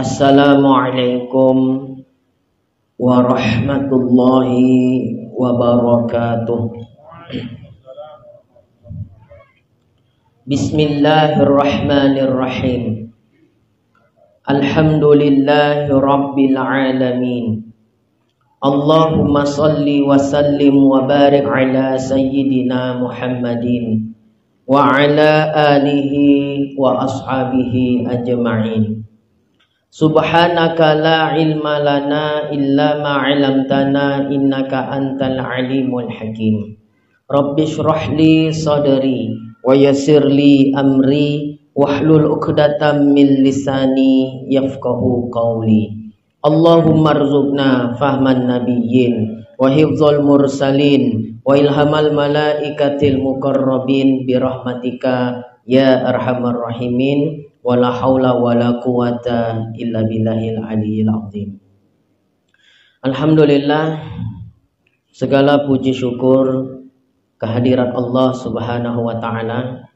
Assalamualaikum warahmatullahi wabarakatuh. Bismillahirrahmanirrahim. Alhamdulillahi rabbil alamin. Allahumma salli wa sallim wa barik ala sayyidina Muhammadin wa ala alihi wa ashabihi ajma'in. Subhanaka la ilma lana illa ma 'allamtana innaka antal alimul hakim. Rabbi shrah li sadri wa yassir li amri wahlul 'uqdatam min lisani yafqahu qawli. Allahumma rzuqna fahman nabiyyin wa hifdzal mursalin wa ilhamal malaikatil muqarrabin bi rahmatika ya arhamar rahimin. Wala haula wala quwata illa billahil aliyil azim. Alhamdulillah, segala puji syukur kehadirat Allah Subhanahu wa taala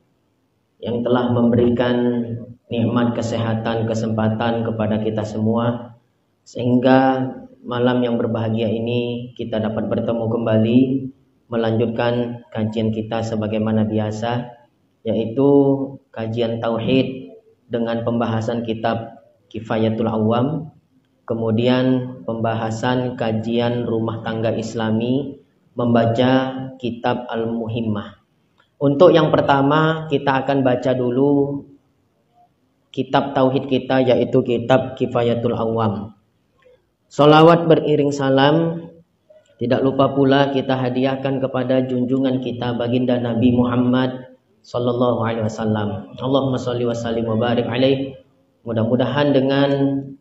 yang telah memberikan nikmat kesehatan, kesempatan kepada kita semua sehingga malam yang berbahagia ini kita dapat bertemu kembali melanjutkan kajian kita sebagaimana biasa, yaitu kajian tauhid dengan pembahasan kitab Kifayatul Awam, kemudian pembahasan kajian rumah tangga Islami, membaca kitab Al-Muhimmah. Untuk yang pertama kita akan baca dulu kitab tauhid kita, yaitu kitab Kifayatul Awam. Sholawat beriring salam tidak lupa pula kita hadiahkan kepada junjungan kita baginda Nabi Muhammad sallallahu alaihi wasallam. Allahumma sholli wa sallim wa barik alaihi. Mudah-mudahan dengan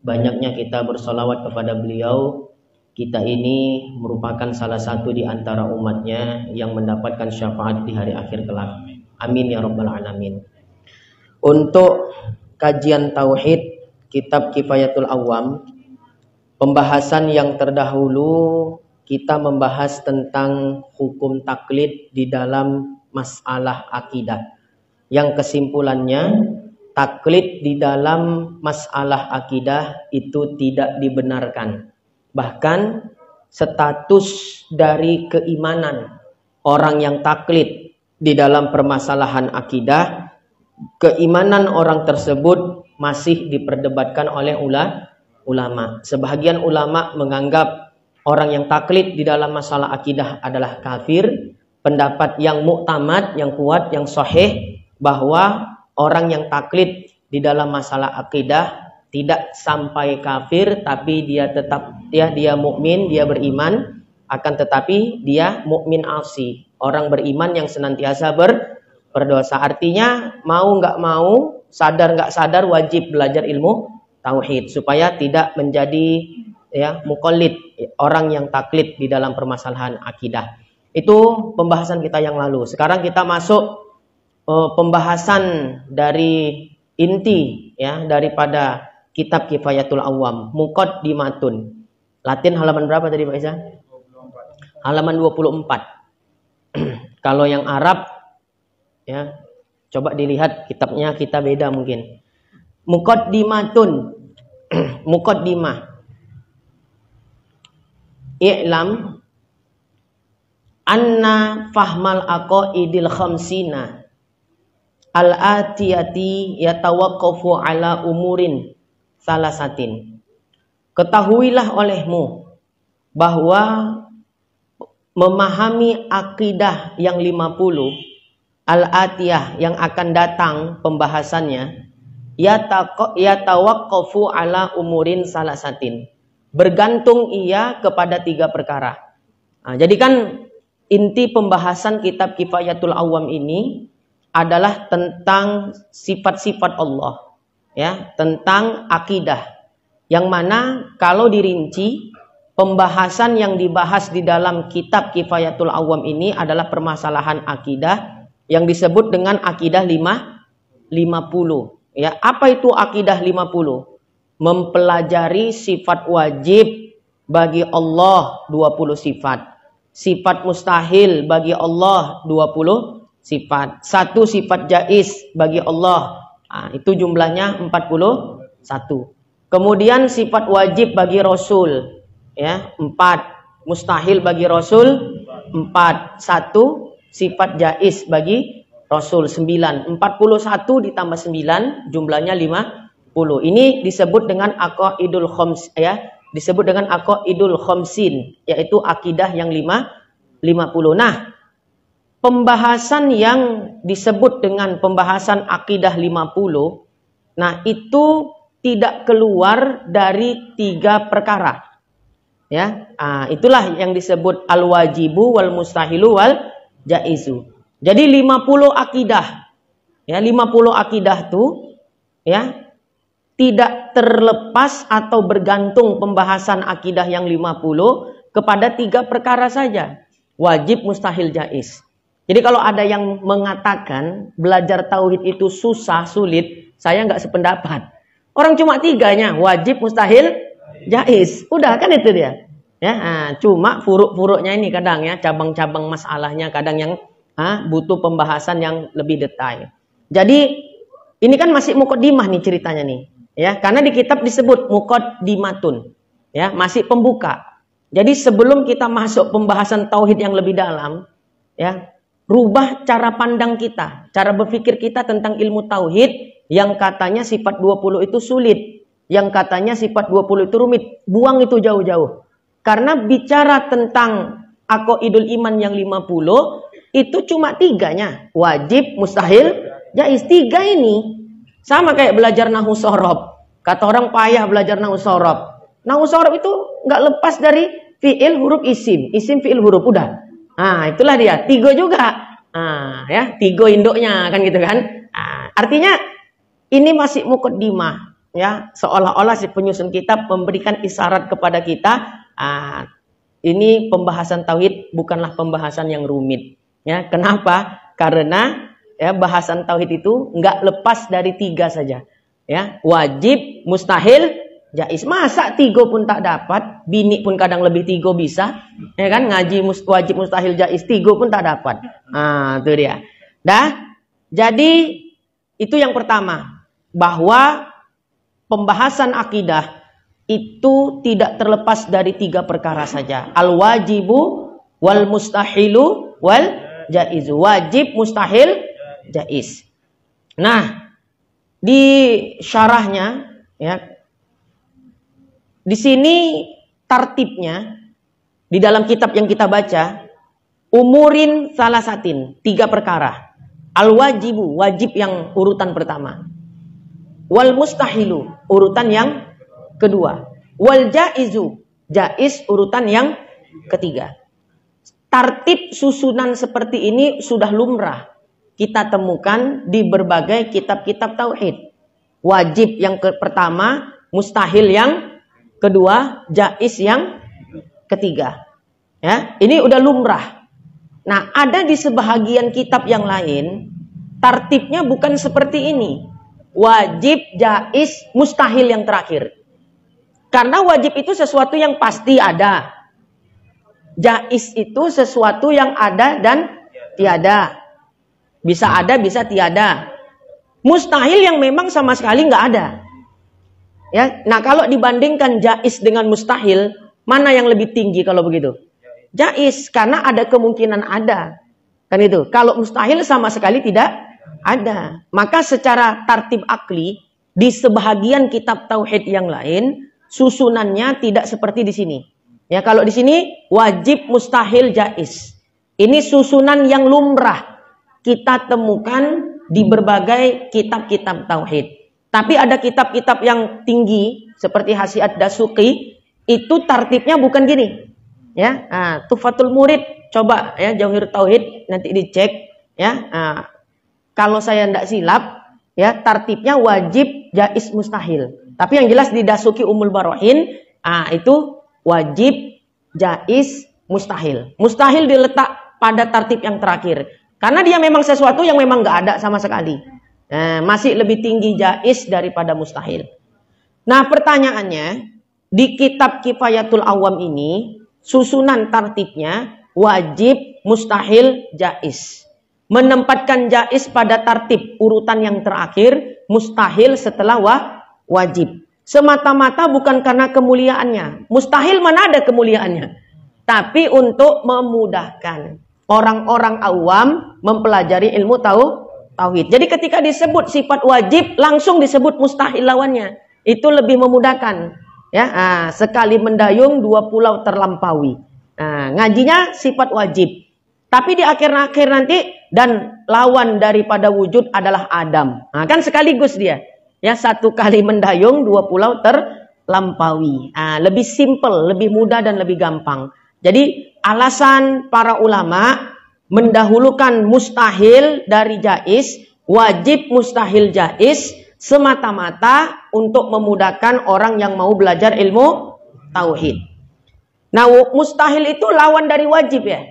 banyaknya kita bersolawat kepada beliau, kita ini merupakan salah satu di antara umatnya yang mendapatkan syafaat di hari akhir kelak. Amin ya rabbal alamin. Untuk kajian tauhid kitab Kifayatul Awam, pembahasan yang terdahulu kita membahas tentang hukum taklid di dalam masalah akidah, yang kesimpulannya taklid di dalam masalah akidah itu tidak dibenarkan. Bahkan status dari keimanan orang yang taklid di dalam permasalahan akidah, keimanan orang tersebut masih diperdebatkan oleh ulama. Sebahagian ulama menganggap orang yang taklid di dalam masalah akidah adalah kafir. Pendapat yang muktamad, yang kuat, yang sahih, bahwa orang yang taklid di dalam masalah akidah tidak sampai kafir, tapi dia tetap dia mukmin, dia beriman, akan tetapi dia mukmin asi, orang beriman yang senantiasa berdosa. Artinya mau nggak mau, sadar nggak sadar, wajib belajar ilmu tauhid supaya tidak menjadi muqallid, orang yang taklid di dalam permasalahan akidah. Itu pembahasan kita yang lalu. Sekarang kita masuk pembahasan dari inti daripada kitab Kifayatul Awam, Muqaddimatun. Latin halaman berapa tadi Pak Isa? 24. Halaman 24. Kalau yang Arab coba dilihat kitabnya kita beda mungkin. Muqaddimatun. Muqaddimah. I'lam anna fahmal aqaidil khamsina al-atiyati yatawaqqafu ala umurin salasatin. Ketahuilah olehmu bahwa memahami akidah yang 50 al-atiyah yang akan datang pembahasannya yatawaqqafu ala umurin salasatin, bergantung ia kepada 3 perkara. Nah, jadi kan inti pembahasan kitab Kifayatul Awam ini adalah tentang sifat-sifat Allah, tentang akidah. Yang mana kalau dirinci, pembahasan yang dibahas di dalam kitab Kifayatul Awam ini adalah permasalahan akidah yang disebut dengan akidah 50. Apa itu akidah 50? Mempelajari sifat wajib bagi Allah 20 sifat. Sifat mustahil bagi Allah 20 sifat. 1 sifat jaiz bagi Allah. Itu jumlahnya 41. Kemudian sifat wajib bagi Rasul, ya, 4. Mustahil bagi Rasul, 4. 1 sifat jaiz bagi Rasul, 9. 41 ditambah 9 jumlahnya 50. Ini disebut dengan aqaidul khams, ya, disebut dengan aqaidul khamsin, yaitu akidah yang 50. Nah, pembahasan yang disebut dengan pembahasan akidah 50, nah itu tidak keluar dari 3 perkara. Ya, itulah yang disebut al-wajibu wal mustahilu wal jaizu. Jadi 50 akidah. Ya, 50 akidah tuh, ya, tidak terlepas atau bergantung pembahasan akidah yang 50 kepada 3 perkara saja. Wajib, mustahil, jaiz. Jadi kalau ada yang mengatakan belajar tauhid itu susah, sulit, saya nggak sependapat. Orang cuma 3-nya, wajib, mustahil, jaiz. Udah kan itu dia. Ya, cuma furuk-furuknya ini kadang, ya, cabang-cabang masalahnya kadang yang butuh pembahasan yang lebih detail. Jadi ini kan masih muqaddimah nih ceritanya nih, ya, karena di kitab disebut muqaddimatun, ya, masih pembuka. Jadi sebelum kita masuk pembahasan tauhid yang lebih dalam, ya, rubah cara pandang kita, cara berpikir kita tentang ilmu tauhid. Yang katanya sifat 20 itu sulit, yang katanya sifat 20 itu rumit, buang itu jauh-jauh. Karena bicara tentang aqaidul iman yang 50, itu cuma 3-nya. Wajib, mustahil, jaiz. 3 ini sama kayak belajar nahwu shorob. Kata orang payah belajar nahwu shorob. Nahwu shorob itu nggak lepas dari fi'il, huruf, isim. Isim, fi'il, huruf. Udah. Itulah dia. 3 juga. Ya, 3 induknya kan gitu kan. Artinya ini masih muqaddimah, ya, seolah-olah si penyusun kitab memberikan isyarat kepada kita, ini pembahasan tauhid bukanlah pembahasan yang rumit, ya. Kenapa? Karena, ya, bahasan tauhid itu nggak lepas dari 3 saja, ya, wajib, mustahil, jaiz. Masa 3 pun tak dapat, bini pun kadang lebih 3 bisa, ya kan, ngaji wajib, mustahil, jaiz 3 pun tak dapat. Itu dia. Jadi itu yang pertama, bahwa pembahasan akidah itu tidak terlepas dari 3 perkara saja. Al-wajibu wal mustahilu wal jaizu. Wajib, mustahil, jaiz. Nah, di syarahnya, ya, di sini tartibnya di dalam kitab yang kita baca, umurin salasatin, 3 perkara. Al-wajibu, wajib yang urutan pertama. Wal mustahilu, urutan yang kedua. Wal jaizu, jaiz urutan yang ketiga. Tartib susunan seperti ini sudah lumrah kita temukan di berbagai kitab-kitab tauhid. Wajib yang pertama, mustahil yang kedua, jaiz yang ketiga. Ya, ini udah lumrah. Nah, ada di sebahagian kitab yang lain tartibnya bukan seperti ini. Wajib, jaiz, mustahil yang terakhir. Karena wajib itu sesuatu yang pasti ada. Jaiz itu sesuatu yang ada dan tiada. Bisa ada, bisa tiada. Mustahil yang memang sama sekali nggak ada. Ya, nah kalau dibandingkan jaiz dengan mustahil, mana yang lebih tinggi kalau begitu? Jaiz, karena ada kemungkinan ada. Kan itu. Kalau mustahil sama sekali tidak ada. Maka secara tartib akli, di sebahagian kitab tauhid yang lain, susunannya tidak seperti di sini. Ya, kalau di sini wajib, mustahil, jaiz. Ini susunan yang lumrah kita temukan di berbagai kitab-kitab tauhid. Tapi ada kitab-kitab yang tinggi seperti Hasiat Dasuqi, itu tartibnya bukan gini. Ya, Tuhfatul Murid, coba ya Jauhir Tauhid nanti dicek ya. Kalau saya tidak silap, ya tartibnya wajib, jaiz, mustahil. Tapi yang jelas di Dasuqi Ummul Barohin, itu wajib, jaiz, mustahil. Mustahil diletak pada tartib yang terakhir. Karena dia memang sesuatu yang memang nggak ada sama sekali. Masih lebih tinggi jaiz daripada mustahil. Nah, pertanyaannya, di kitab Kifayatul Awam ini, susunan tartibnya wajib, mustahil, jaiz. Menempatkan jaiz pada tartib urutan yang terakhir, mustahil setelah wajib. semata-mata bukan karena kemuliaannya. Mustahil mana ada kemuliaannya. Tapi untuk memudahkan orang-orang awam mempelajari ilmu tauhid. Jadi ketika disebut sifat wajib, langsung disebut mustahil lawannya. Itu lebih memudahkan. Ya, sekali mendayung 2 pulau terlampaui. Ngajinya sifat wajib. Tapi di akhir-akhir nanti, dan lawan daripada wujud adalah Adam. Kan sekaligus dia. Ya, 1 kali mendayung 2 pulau terlampaui. Lebih simple, lebih mudah dan lebih gampang. Jadi alasan para ulama mendahulukan mustahil dari jaiz, wajib mustahil jaiz, semata-mata untuk memudahkan orang yang mau belajar ilmu tauhid. Nah, mustahil itu lawan dari wajib ya.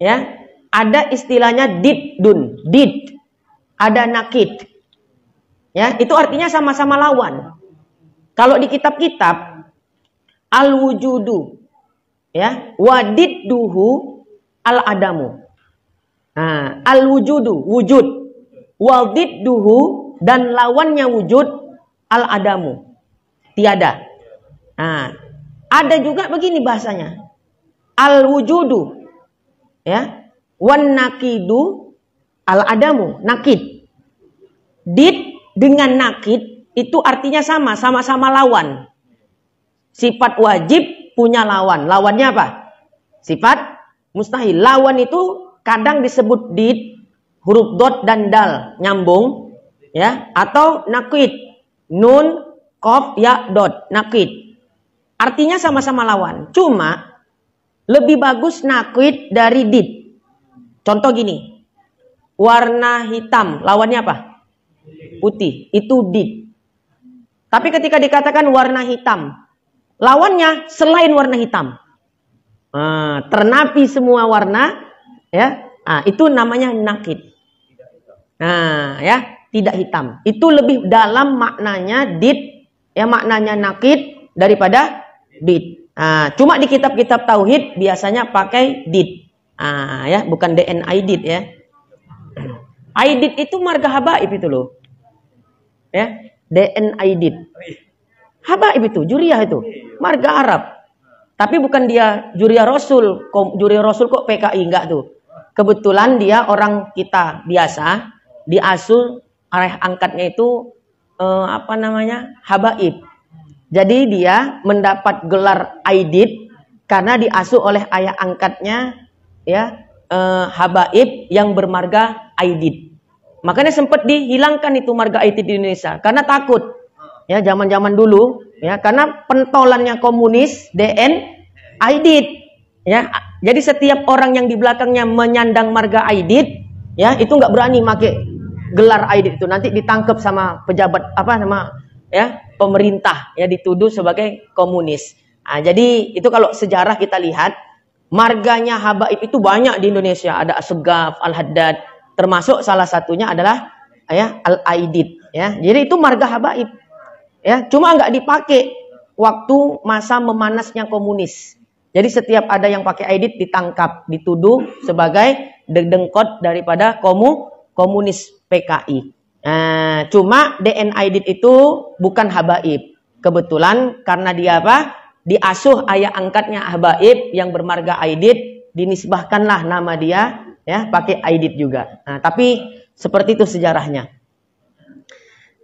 Ya, ada istilahnya didun, did, ada nakid. Ya, itu artinya sama-sama lawan. Kalau di kitab-kitab al-wujudu, ya, wadidduhu al-adamu. Al-wujudu, wujud, wadidduhu, dan lawannya wujud, al-adamu, tiada. Ada juga begini bahasanya, al-wujudu, ya, wan nakidu al-adamu, nakid. Did dengan nakid itu artinya sama-sama lawan. Sifat wajib punya lawan. Lawannya apa? Sifat mustahil. Lawan itu kadang disebut did, huruf dot dan dal nyambung, ya, atau nakid, nun, qaf, ya, dot, nakid. Artinya sama-sama lawan. Cuma lebih bagus nakid dari did. Contoh gini. Warna hitam, lawannya apa? Putih, itu did. Tapi ketika dikatakan warna hitam, lawannya selain warna hitam, ternafi semua warna, ya, itu namanya nakid. Ya, tidak hitam. Itu lebih dalam maknanya did, ya, maknanya nakid daripada did. Cuma di kitab-kitab tauhid biasanya pakai did, ya, bukan did ya. Aidid itu marga habaib itu loh. Ya, did. Habaib itu, juriyah itu, marga Arab. Tapi bukan dia juriyah Rasul. Juriyah Rasul kok PKI enggak tuh. Kebetulan dia orang kita biasa, diasuh ayah angkatnya itu habaib. Jadi dia mendapat gelar aidid karena diasuh oleh ayah angkatnya, ya, habaib yang bermarga aidid. Makanya sempat dihilangkan itu marga aidid di Indonesia karena takut. Ya, zaman-zaman dulu, ya, karena pentolannya komunis, aidid. Ya, jadi setiap orang yang di belakangnya menyandang marga aidid, ya, itu nggak berani pakai gelar aidid itu. Nanti ditangkap sama pejabat ya, pemerintah, ya, dituduh sebagai komunis. Jadi itu kalau sejarah kita lihat, marganya habaib itu banyak di Indonesia. Ada Asegaf, Al-Haddad, termasuk salah satunya adalah, ya, Al-Aidid. Ya, jadi itu marga habaib. Ya, cuma nggak dipakai waktu masa memanasnya komunis. Jadi setiap ada yang pakai aidid ditangkap, dituduh sebagai dengkot daripada komunis PKI. Cuma aidid itu bukan habaib. Kebetulan karena dia diasuh ayah angkatnya habaib yang bermarga aidid, dinisbahkanlah nama dia, ya, pakai aidid juga. Tapi seperti itu sejarahnya.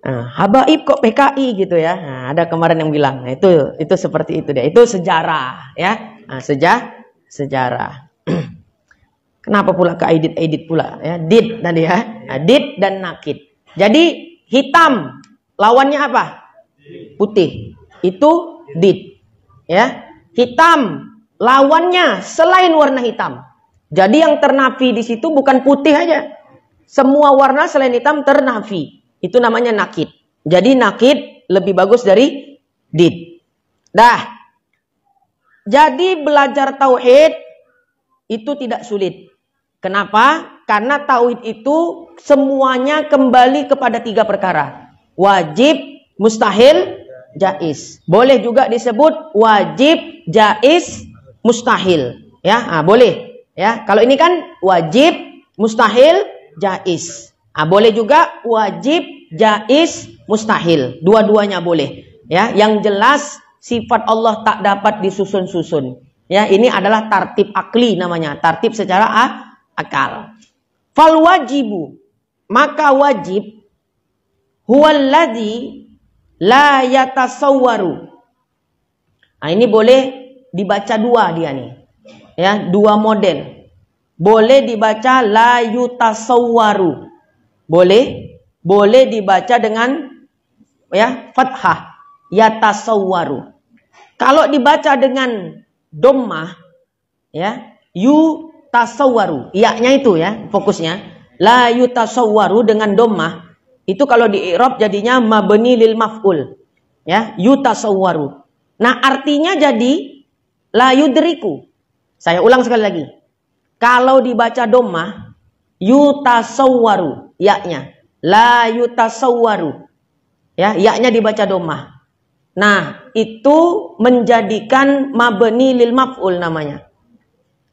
Habaib kok PKI gitu ya. Ada kemarin yang bilang, itu seperti itu dia. Itu sejarah, ya. Sejarah. Kenapa pula ke aidid pula, ya? Did tadi, ya. Did dan nakid. Jadi hitam lawannya apa? Putih. Itu did. Ya. Hitam lawannya selain warna hitam. Jadi yang ternafi di situ bukan putih aja. Semua warna selain hitam ternafi. Itu namanya nakid. Jadi nakid lebih bagus dari did. Jadi belajar tauhid itu tidak sulit. Kenapa? Karena tauhid itu semuanya kembali kepada 3 perkara. Wajib, mustahil, jaiz. Boleh juga disebut wajib, jaiz, mustahil. Ya, boleh. Ya, kalau ini kan wajib, mustahil, jaiz. Boleh juga wajib, jaiz, mustahil. Dua-duanya boleh. Ya, yang jelas sifat Allah tak dapat disusun-susun. Ya, ini adalah tartib akli namanya, tartib secara akal. Fal wajibu, maka wajib huwallazi la yatasawwaru. Nah, ini boleh dibaca dua dia nih. Ya, dua model. Boleh dibaca la yutasawwaru. Boleh dibaca dengan ya fathah yatasawwaru. Kalau dibaca dengan dhammah ya yutasawwaru. Iya-nya itu ya fokusnya. La yutasawwaru dengan dhammah itu kalau di i'rab jadinya mabni lil maf'ul. Ya, yutasawwaru. Nah, artinya jadi la yudriku. Saya ulang sekali lagi. Kalau dibaca dhammah yutasawwaru, ya-nya. La yutasawwaru. Ya, ya-nya dibaca dhammah. Nah, itu menjadikan mabni lil maf'ul namanya.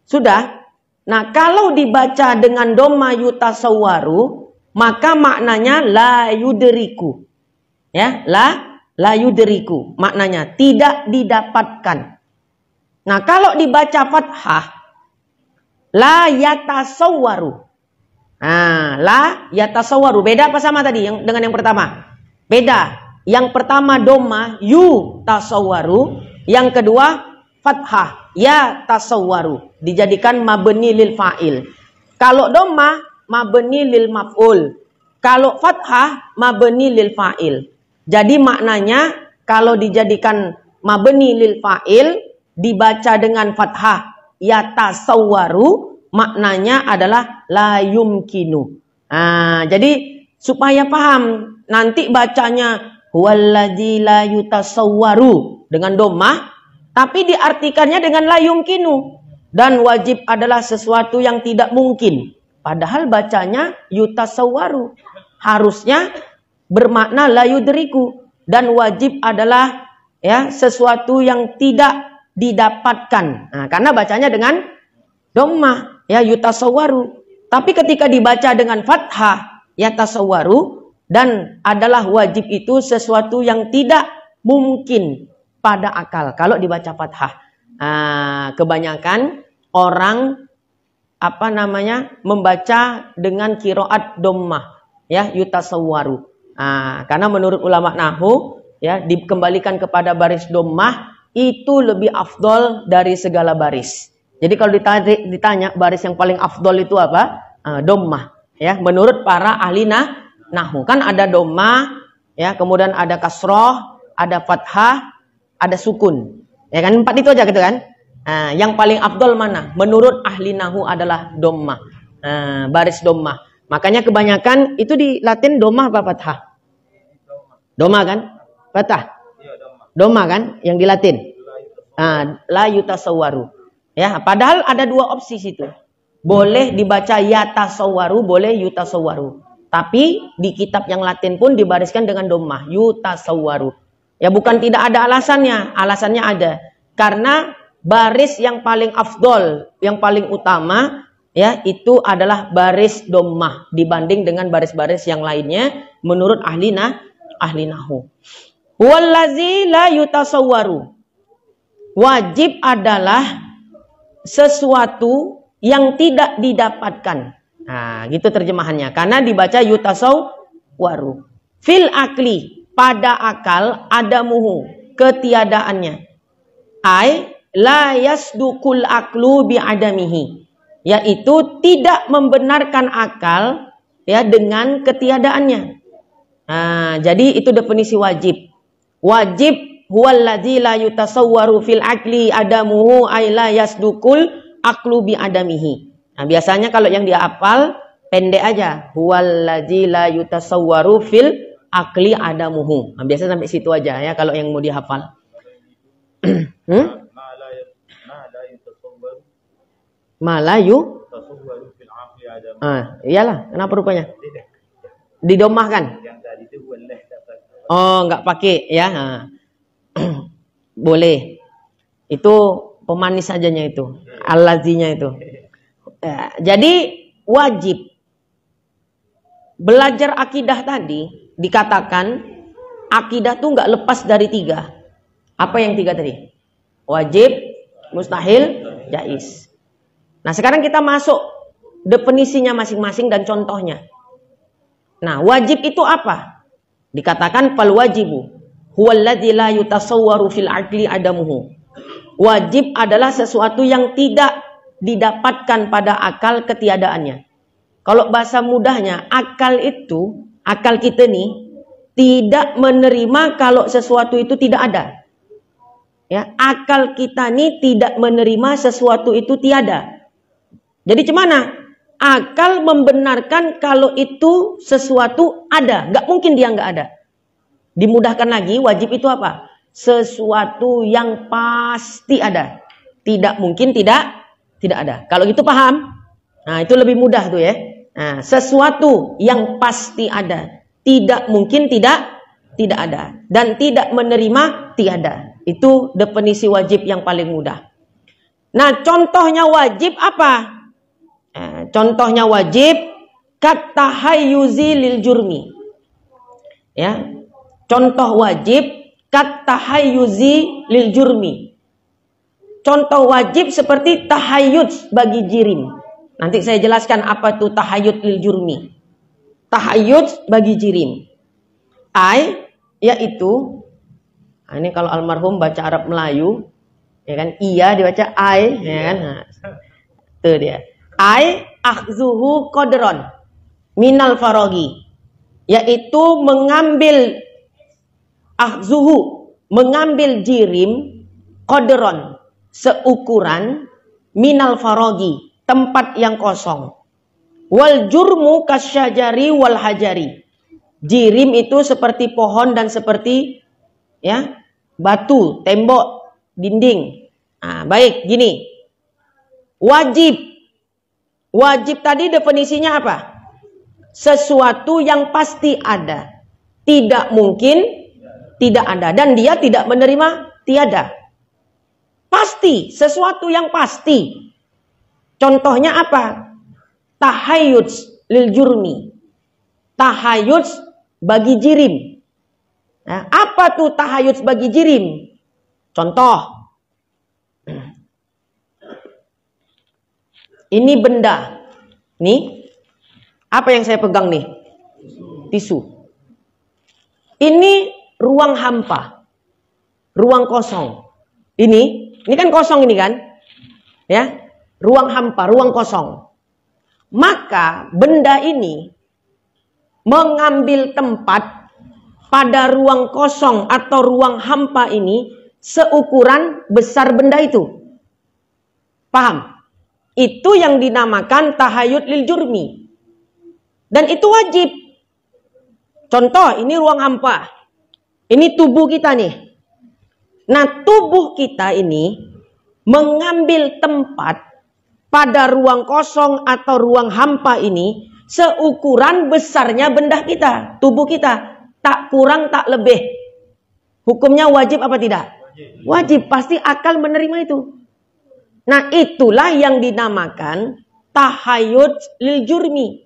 Sudah? Nah, kalau dibaca dengan dhammah yutasawwaru, maka maknanya la yudriku. Ya, la yudriku. Maknanya tidak didapatkan. Nah, kalau dibaca fathah la yatasawwaru. Nah, la yatasawwaru. Beda apa sama tadi dengan yang pertama? Beda. Yang pertama dhammah yu tasawwaru, yang kedua fathah ya tasawwaru, dijadikan mabni lil fa'il. Kalau dhammah mabni lil maf'ul. Kalau fathah mabni lil fa'il. Jadi maknanya kalau dijadikan mabni lil fa'il dibaca dengan fathah yatasawwaru, maknanya adalah la yumkinu. Nah, jadi supaya paham, nanti bacanya huwallazi la yutasawwaru dengan dhammah, tapi diartikannya dengan la yumkinu. Dan wajib adalah sesuatu yang tidak mungkin. Padahal bacanya yutasawwaru. Harusnya bermakna la yudriku. Dan wajib adalah ya sesuatu yang tidak didapatkan. Nah, karena bacanya dengan dhammah ya yutasawwaru. Tapi ketika dibaca dengan fathah yatasawwaru dan adalah wajib itu sesuatu yang tidak mungkin pada akal kalau dibaca fathah. Nah, kebanyakan orang membaca dengan qiraat dhammah ya yutasawwaru. Nah, karena menurut ulama nahwu ya dikembalikan kepada baris dhammah itu lebih afdol dari segala baris. Jadi kalau ditanya baris yang paling afdol itu apa? Dhammah. Ya, menurut para ahli nahwu kan ada dhammah, ya, kemudian ada kasroh, ada fathah, ada sukun. Ya kan 4 itu aja gitu kan? Yang paling afdol mana? Menurut ahli nahwu adalah dhammah. Baris dhammah. Makanya kebanyakan itu di Latin dhammah apa fathah? Dhammah kan? Fathah. Dhammah kan yang di Latin. La yutasawwaru. Ya, padahal ada dua opsi situ. Boleh dibaca yatasawwaru, boleh yutasawwaru. Tapi di kitab yang Latin pun dibariskan dengan dhammah, yutasawwaru. Ya, bukan tidak ada alasannya. Alasannya ada. Karena baris yang paling afdol, yang paling utama ya itu adalah baris dhammah dibanding dengan baris-baris yang lainnya menurut ahli nahwu. Wallazi la yutasawwaru. Wajib adalah sesuatu yang tidak didapatkan. Nah, gitu terjemahannya. Karena dibaca yutasawwaru. Fil akli, pada akal, adamuhu, ketiadaannya. Ai la yasdukul aklu bi adamihi. Yaitu tidak membenarkan akal ya dengan ketiadaannya. Nah, jadi itu definisi wajib. Wajib huwallazi la yutasawwaru fil akli adamuhu ay la yasdukul aklu bi adamihi. Nah, biasanya kalau yang dia hafal pendek aja. Huwallazi la yutasawwaru fil akli adamuhu. Nah, biasa sampai situ aja ya kalau yang mau dihafal. Malayu tasawwaru fil akli adamuhu. Iyalah, kenapa rupanya? Didomahkan. Oh, enggak pakai ya. Boleh. Itu pemanis sajanya itu. Al-lazinya itu. Jadi wajib. Belajar akidah tadi dikatakan akidah tuh nggak lepas dari 3. Apa yang 3 tadi? Wajib, mustahil, jaiz. Nah, sekarang kita masuk definisinya masing-masing dan contohnya. Nah, wajib itu apa? Dikatakan fal wajibu huwallazi la yutasawwaru fil aqli adamuhu. Wajib adalah sesuatu yang tidak didapatkan pada akal ketiadaannya. Kalau bahasa mudahnya, akal kita nih tidak menerima kalau sesuatu itu tidak ada. Ya, akal kita nih tidak menerima sesuatu itu tiada. Jadi gimana? Akal membenarkan kalau itu sesuatu ada. Nggak mungkin dia nggak ada. Dimudahkan lagi, wajib itu apa? Sesuatu yang pasti ada. Tidak mungkin tidak ada. Kalau gitu paham? Nah, itu lebih mudah tuh ya. Nah, sesuatu yang pasti ada. Tidak mungkin tidak ada. Dan tidak menerima tiada. Itu definisi wajib yang paling mudah. Nah, contohnya wajib apa? Contohnya wajib katahayyuzi lil jurmi. Ya. Contoh wajib katahayyuzi lil jurmi. Contoh wajib seperti tahayyuz bagi jirim. Nanti saya jelaskan apa itu tahayyuz lil jurmi. Tahayyuz bagi jirim. Yaitu ini kalau almarhum baca Arab Melayu, ya kan? Iya dibaca ya kan? Nah, itu dia. Akhzuhu qadron minal farogi, yaitu mengambil mengambil jirim qadron seukuran minal farogi, tempat yang kosong. Wal jurmu kasyajari wal hajari. Jirim itu seperti pohon dan seperti ya batu, tembok, dinding. Nah, baik, gini. Wajib tadi definisinya apa? Sesuatu yang pasti ada. Tidak mungkin tidak ada. Dan dia tidak menerima tiada. Pasti. Sesuatu yang pasti. Contohnya apa? Tahayyuz lil jurmi. Tahayyuz bagi jirim. Nah, apa tuh tahayyuz bagi jirim? Contoh. Ini benda. Nih. Apa yang saya pegang nih? Tisu. Ini ruang hampa. Ruang kosong. Ini kan kosong ini kan? Ya. Ruang hampa, ruang kosong. Maka benda ini mengambil tempat pada ruang kosong atau ruang hampa ini seukuran besar benda itu. Paham? Itu yang dinamakan tahayyuz lil jurmi. Dan itu wajib. Contoh, ini ruang hampa. Ini tubuh kita nih. Nah, tubuh kita ini mengambil tempat pada ruang kosong atau ruang hampa ini seukuran besarnya benda kita, tubuh kita. Tak kurang, tak lebih. Hukumnya wajib apa tidak? Wajib. Pasti akal menerima itu. Nah, itulah yang dinamakan tahayyuz lil jurmi.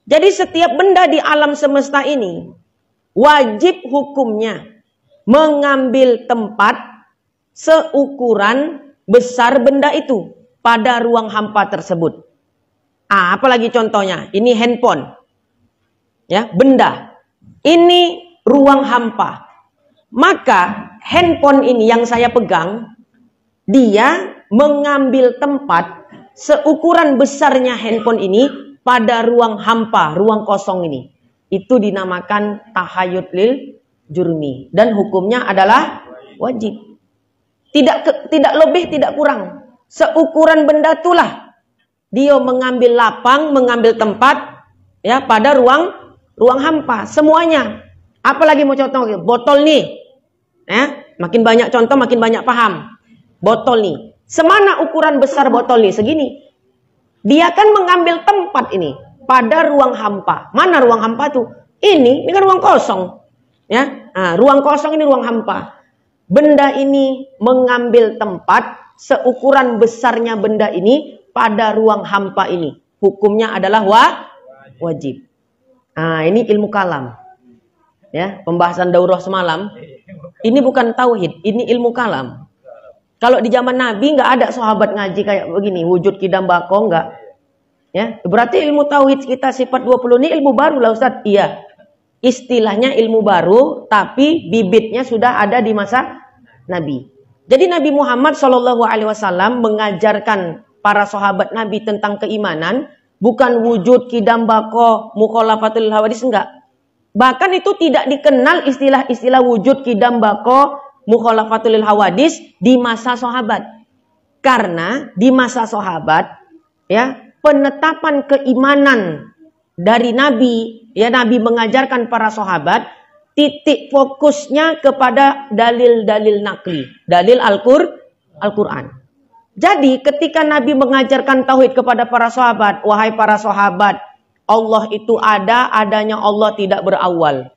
Jadi setiap benda di alam semesta ini wajib hukumnya mengambil tempat seukuran besar benda itu pada ruang hampa tersebut. Apalagi contohnya? Ini handphone. Ya, benda. Ini ruang hampa. Maka handphone ini yang saya pegang, dia mengambil tempat seukuran besarnya handphone ini pada ruang hampa, ruang kosong ini. Itu dinamakan tahayyuz lil jurmi. Dan hukumnya adalah wajib. Tidak lebih, tidak kurang. Seukuran benda itulah dia mengambil lapang, mengambil tempat ya pada ruang hampa. Semuanya. Apalagi mau contoh? Botol nih. Ya, makin banyak contoh, makin banyak paham. Botol nih. Semana ukuran besar botol nih? Segini. Dia kan mengambil tempat ini pada ruang hampa. Mana ruang hampa tuh? Ini kan ruang kosong. Ya, ruang kosong ini ruang hampa. Benda ini mengambil tempat seukuran besarnya benda ini pada ruang hampa ini. Hukumnya adalah wajib. Ini ilmu kalam. Ya, pembahasan daurah semalam. Ini bukan tauhid, ini ilmu kalam. Kalau di zaman Nabi nggak ada sahabat ngaji kayak begini, wujud kidam bako nggak. Ya, berarti ilmu tauhid kita sifat 20 ini ilmu baru lah Ustaz. Iya. Istilahnya ilmu baru, tapi bibitnya sudah ada di masa Nabi. Jadi Nabi Muhammad SAW mengajarkan para sahabat Nabi tentang keimanan, bukan wujud kidam bako mukhalafatul hawadis, enggak. Bahkan itu tidak dikenal istilah-istilah wujud kidam bako mukhalafatul hawadis di masa sahabat. Karena di masa sahabat, ya, penetapan keimanan dari Nabi, ya, Nabi mengajarkan para sahabat, titik fokusnya kepada dalil-dalil nakli, dalil Al-Quran. Jadi ketika Nabi mengajarkan tauhid kepada para sahabat, wahai para sahabat, Allah itu ada, adanya Allah tidak berawal.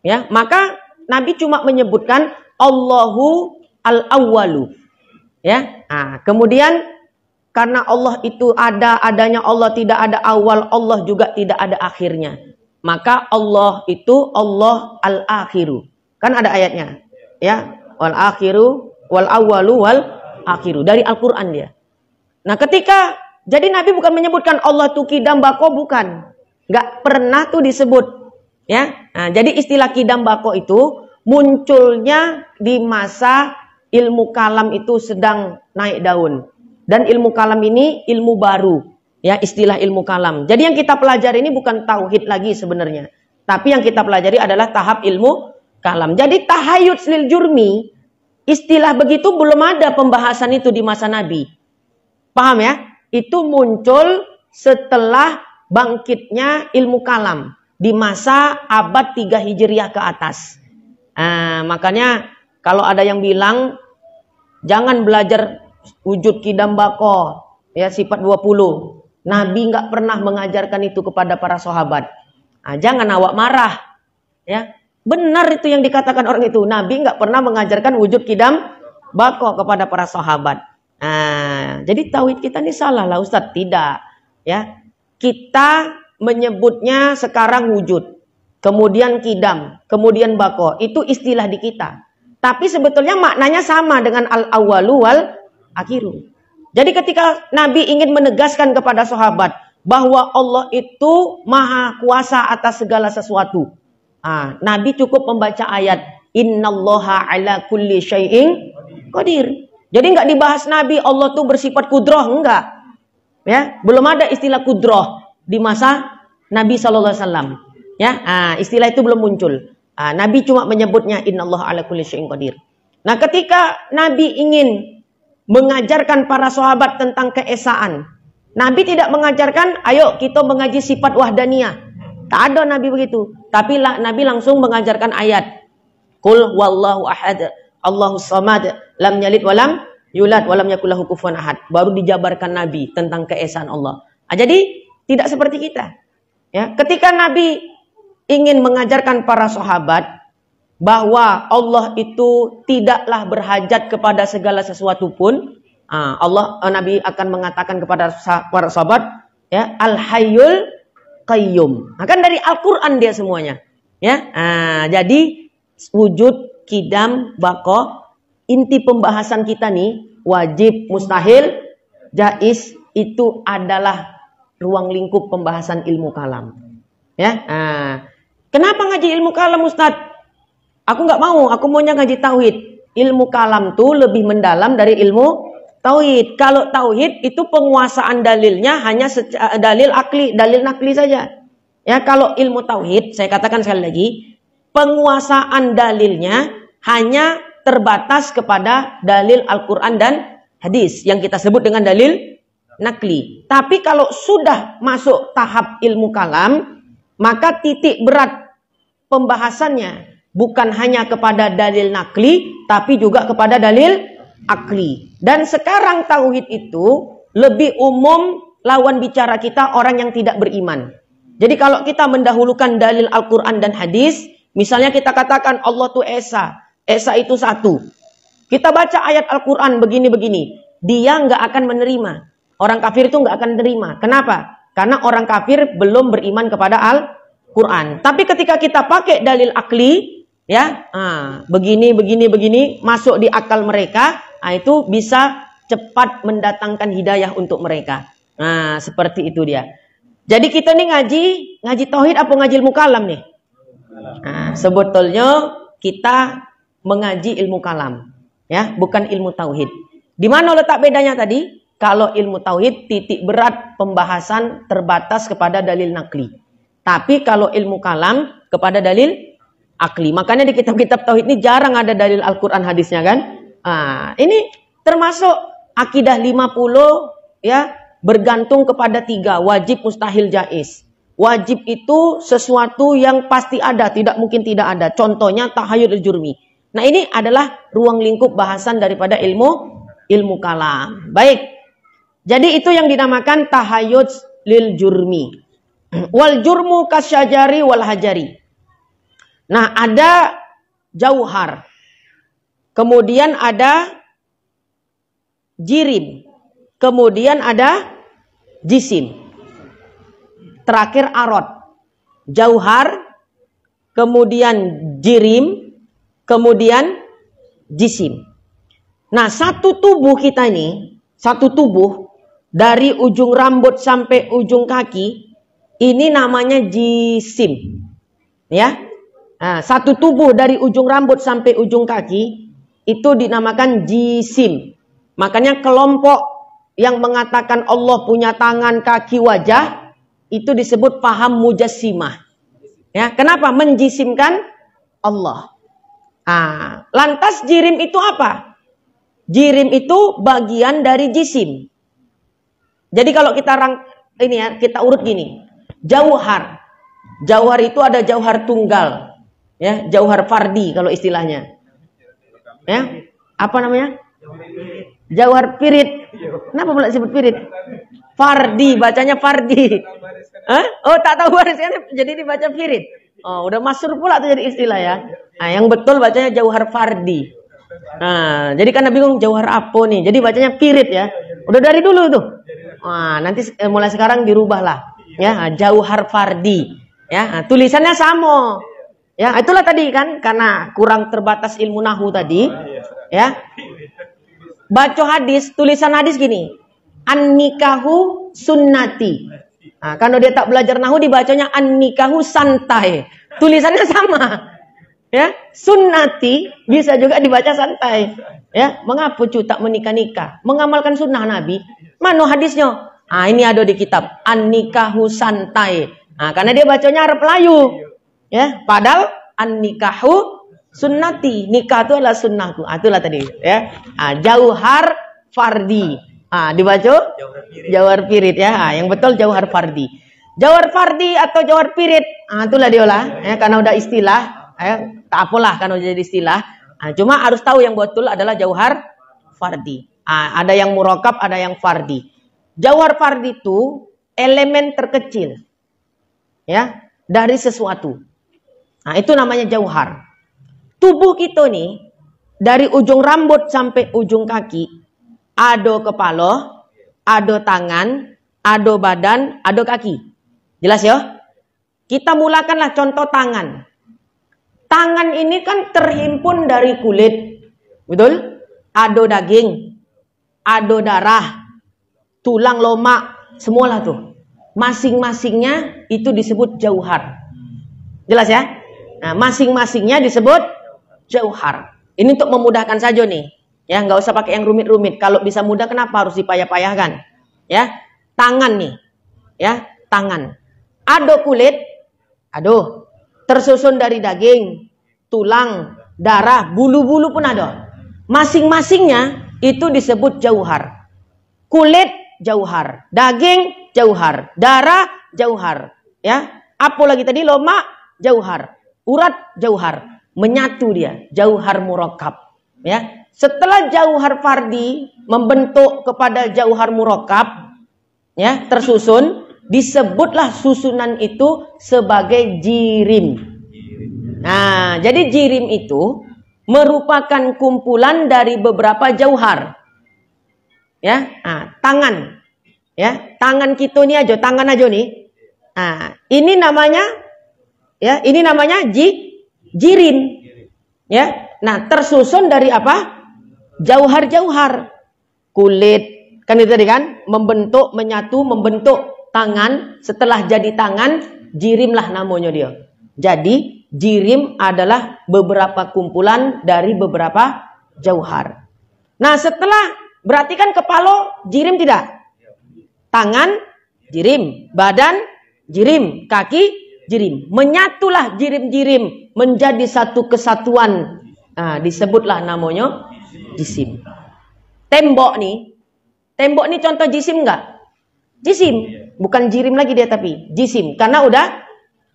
Ya, maka Nabi cuma menyebutkan Allahu al-awwalu. Ya, nah, kemudian karena Allah itu ada, adanya Allah tidak ada awal, Allah juga tidak ada akhirnya. Maka Allah itu Allah al-akhiru. Kan ada ayatnya. Ya, wal akhiru wal awwalu wal akhiru, dari Al-Qur'an dia. Nah, jadi Nabi bukan menyebutkan Allah itu kidam bako, bukan. Nggak pernah tuh disebut. Ya, nah, jadi istilah kidam bako itu munculnya di masa ilmu kalam itu sedang naik daun. Dan ilmu kalam ini ilmu baru. Ya, istilah ilmu kalam. Jadi yang kita pelajari ini bukan tauhid lagi sebenarnya. Tapi yang kita pelajari adalah tahap ilmu kalam. Jadi tahayud lil jurmi, istilah begitu belum ada pembahasan itu di masa Nabi. Paham ya? Itu muncul setelah bangkitnya ilmu kalam di masa abad 3 Hijriah ke atas. Makanya kalau ada yang bilang jangan belajar wujud kidam bako, ya, sifat 20. Nabi nggak pernah mengajarkan itu kepada para sahabat. Jangan awak marah. Ya, benar itu yang dikatakan orang itu. Nabi nggak pernah mengajarkan wujud kidam bako kepada para sahabat. Jadi tauhid kita ini salah lah Ustaz. Tidak. Ya, kita menyebutnya sekarang wujud, kemudian kidam, kemudian bako. Itu istilah di kita. Tapi sebetulnya maknanya sama dengan al-awwalu wal akhiru. Jadi ketika Nabi ingin menegaskan kepada sahabat bahwa Allah itu maha kuasa atas segala sesuatu, Nabi cukup membaca ayat innallaha ala kulli syai'in qadir. Jadi enggak dibahas Nabi Allah tuh bersifat kudroh, enggak. Ya, belum ada istilah kudroh di masa Nabi SAW. Ya, istilah itu belum muncul. Nabi cuma menyebutnya innallaha ala kulli syai'in qadir. Nah, ketika Nabi ingin mengajarkan para sahabat tentang keesaan, Nabi tidak mengajarkan ayo kita mengaji sifat wahdaniyah. Tak ada Nabi begitu. Tapi Nabi langsung mengajarkan ayat Qul wallahu ahad Allahus samad lam yalid walam yulad walam yakul lahu kufuwan ahad. Baru dijabarkan Nabi tentang keesaan Allah. Jadi tidak seperti kita. Ya, ketika Nabi ingin mengajarkan para sahabat bahwa Allah itu tidaklah berhajat kepada segala sesuatu pun, Nabi akan mengatakan kepada para sahabat, ya, Al-Hayyul Qayyum. Kan dari Al-Qur'an dia semuanya. Ya, jadi wujud kidam bako, inti pembahasan kita nih, wajib, mustahil, jaiz, itu adalah ruang lingkup pembahasan ilmu kalam. Ya, kenapa ngaji ilmu kalam Ustaz? Aku nggak mau, aku maunya ngaji tauhid. Ilmu kalam tuh lebih mendalam dari ilmu tauhid. Kalau tauhid itu penguasaan dalilnya hanya dalil akli, dalil nakli saja. Ya, kalau ilmu tauhid, saya katakan sekali lagi, penguasaan dalilnya hanya terbatas kepada dalil Al-Quran dan hadis yang kita sebut dengan dalil nakli. Tapi kalau sudah masuk tahap ilmu kalam, maka titik berat pembahasannya bukan hanya kepada dalil nakli, tapi juga kepada dalil akli. Dan sekarang tauhid itu lebih umum lawan bicara kita orang yang tidak beriman. Jadi kalau kita mendahulukan dalil Al-Quran dan hadis, misalnya kita katakan Allah itu Esa, Esa itu satu. Kita baca ayat Al-Quran begini-begini, dia nggak akan menerima. Orang kafir itu nggak akan menerima. Kenapa? Karena orang kafir belum beriman kepada Quran. Tapi ketika kita pakai dalil akli, ya, begini, masuk di akal mereka, itu bisa cepat mendatangkan hidayah untuk mereka. Nah, seperti itu dia. Jadi kita nih ngaji tauhid apa ngaji ilmu kalam nih? Nah, sebetulnya kita mengaji ilmu kalam, ya, bukan ilmu tauhid. Di mana letak bedanya tadi? Kalau ilmu tauhid titik berat pembahasan terbatas kepada dalil nakli. Tapi kalau ilmu kalam kepada dalil akli. Makanya di kitab-kitab tauhid ini jarang ada dalil Al-Qur'an hadisnya kan? Ini termasuk akidah 50, ya, bergantung kepada 3, wajib, mustahil, jaiz. Wajib itu sesuatu yang pasti ada, tidak mungkin tidak ada. Contohnya tahayyul jurmi. Nah, ini adalah ruang lingkup bahasan daripada ilmu kalam. Baik. Jadi itu yang dinamakan tahayyul lil jurmi. Wal jurmu kasyajari wal hajari. Nah, ada jauhar. Kemudian ada jirim. Kemudian ada jisim. Terakhir arod. Jauhar, kemudian jirim, kemudian jisim. Nah, satu tubuh kita ini, satu tubuh dari ujung rambut sampai ujung kaki, ini namanya jisim. Ya. Nah, satu tubuh dari ujung rambut sampai ujung kaki itu dinamakan jisim. Makanya kelompok yang mengatakan Allah punya tangan, kaki, wajah, itu disebut paham mujassimah. Ya, kenapa? Menjisimkan Allah. Lantas jirim itu apa? Jirim itu bagian dari jisim. Jadi kalau kita kita urut gini. Jauhar. Jauhar itu ada jauhar tunggal, ya, jauhar fardi kalau istilahnya. Ya, apa namanya? Jauhar pirit. Kenapa pula disebut pirit? Fardi, bacanya fardi. Oh, tak tahu barisnya, jadi dibaca pirit. Oh, udah masyhur pula tuh jadi istilah ya. Nah, yang betul bacanya jauhar fardi. Nah, jadi karena bingung jauhar apa nih, jadi bacanya pirit ya. Udah dari dulu tuh. Nah, nanti mulai sekarang dirubahlah. Ya, jauhar fardi. Ya, tulisannya sama. Ya, itulah tadi kan karena kurang terbatas ilmu nahwu tadi. Ya. Baca hadis, tulisan hadis gini. An-nikahu sunnati. Nah, kalau dia tak belajar nahwu dibacanya an-nikahu santai. Tulisannya sama. Ya, sunnati bisa juga dibaca santai. Ya, mengapa tak menikah-nikah? Mengamalkan sunnah Nabi. Mana hadisnya? Ini ada di kitab an-nikahu santai. Karena dia bacanya Arab Melayu. Ya, padahal an-nikahu sunnati, nikah itu adalah sunnahku. Itulah tadi, ya. Jauhar fardi. Dibaca jauhar pirit ya. Yang betul jauhar fardi. Jauhar fardi atau jauhar pirit, itulah diolah ya, karena udah istilah, tak apalah karena udah jadi istilah. Cuma harus tahu yang betul adalah jauhar fardi. Ada yang murokab, ada yang fardi. Jauhar fardi itu elemen terkecil ya dari sesuatu. Itu namanya jauhar. Tubuh kita nih, dari ujung rambut sampai ujung kaki, ada kepala, ada tangan, ada badan, ada kaki. Jelas ya? Kita mulakanlah contoh tangan. Tangan ini kan terhimpun dari kulit. Betul? Ada daging, ada darah, tulang, lemak, semualah tuh. Masing-masingnya itu disebut jauhar. Jelas ya? Nah, masing-masingnya disebut jauhar. Ini untuk memudahkan saja nih. Ya, nggak usah pakai yang rumit-rumit. Kalau bisa mudah, kenapa harus dipayah-payahkan? Ya, tangan nih. Ya, tangan. Ada kulit, aduh, tersusun dari daging, tulang, darah, bulu-bulu pun ada. Masing-masingnya itu disebut jauhar. Kulit jauhar, daging jauhar, darah jauhar. Ya, apa lagi tadi? Lemak jauhar, urat jauhar. Menyatu dia, jauhar murakkab. Ya, setelah jauhar fardi membentuk kepada jauhar murakkab, ya, tersusun, disebutlah susunan itu sebagai jirim. Nah, jadi jirim itu merupakan kumpulan dari beberapa jauhar. Ya, tangan. Ya, tangan kita ini aja, tangan aja nih. Ini namanya Ya, ini namanya jirim. Ya. Nah, tersusun dari apa? Jauhar-jauhar. Kulit, kan itu tadi kan? Membentuk, menyatu, membentuk tangan. Setelah jadi tangan, jirimlah namanya dia. Jadi, jirim adalah beberapa kumpulan dari beberapa jauhar. Nah, setelah, berarti kan kepala jirim tidak? Tangan, jirim. Badan, jirim. Kaki, jirim. Menyatulah jirim-jirim menjadi satu kesatuan. Nah, disebutlah namanya jisim. Tembok nih contoh jisim enggak? Jisim. Bukan jirim lagi dia tapi jisim. Karena udah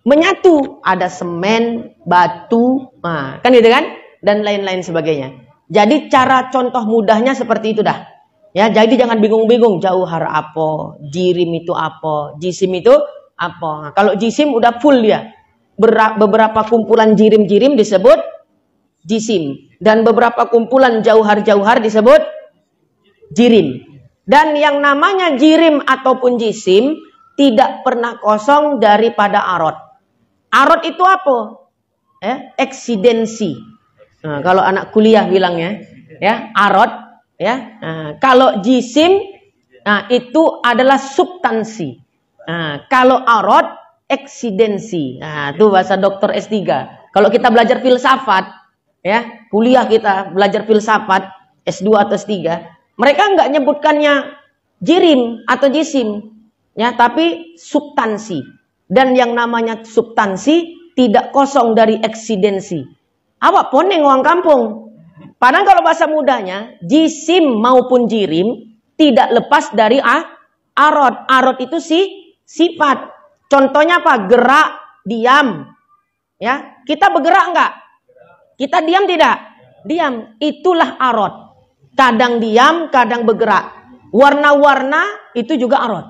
menyatu. Ada semen, batu, nah, kan gitu kan? Dan lain-lain sebagainya. Jadi cara contoh mudahnya seperti itu dah. Ya, jadi jangan bingung-bingung. Jauhar apa? Jirim itu apa? Jisim itu apa? Nah, kalau jisim udah full dia. Beberapa kumpulan jirim-jirim disebut jisim. Dan beberapa kumpulan jauhar-jauhar disebut jirim. Dan yang namanya jirim ataupun jisim tidak pernah kosong daripada arot. Arot itu apa? Eksidensi. Nah, kalau anak kuliah bilangnya, ya, arot, ya. Nah, kalau jisim, nah, itu adalah substansi. Nah, kalau arot, eksidensi. Nah, itu bahasa dokter S3. Kalau kita belajar filsafat, ya, kuliah kita belajar filsafat S2 atau S3, mereka nggak nyebutkannya jirim atau jisim, ya, tapi substansi. Dan yang namanya substansi tidak kosong dari eksidensi. Awak poneng orang kampung. Padahal kalau bahasa mudahnya, jisim maupun jirim tidak lepas dari arot. Arot itu sifat. Contohnya apa? Gerak, diam. Ya, kita bergerak enggak? Kita diam tidak? Diam. Itulah arot. Kadang diam, kadang bergerak. Warna-warna itu juga arot.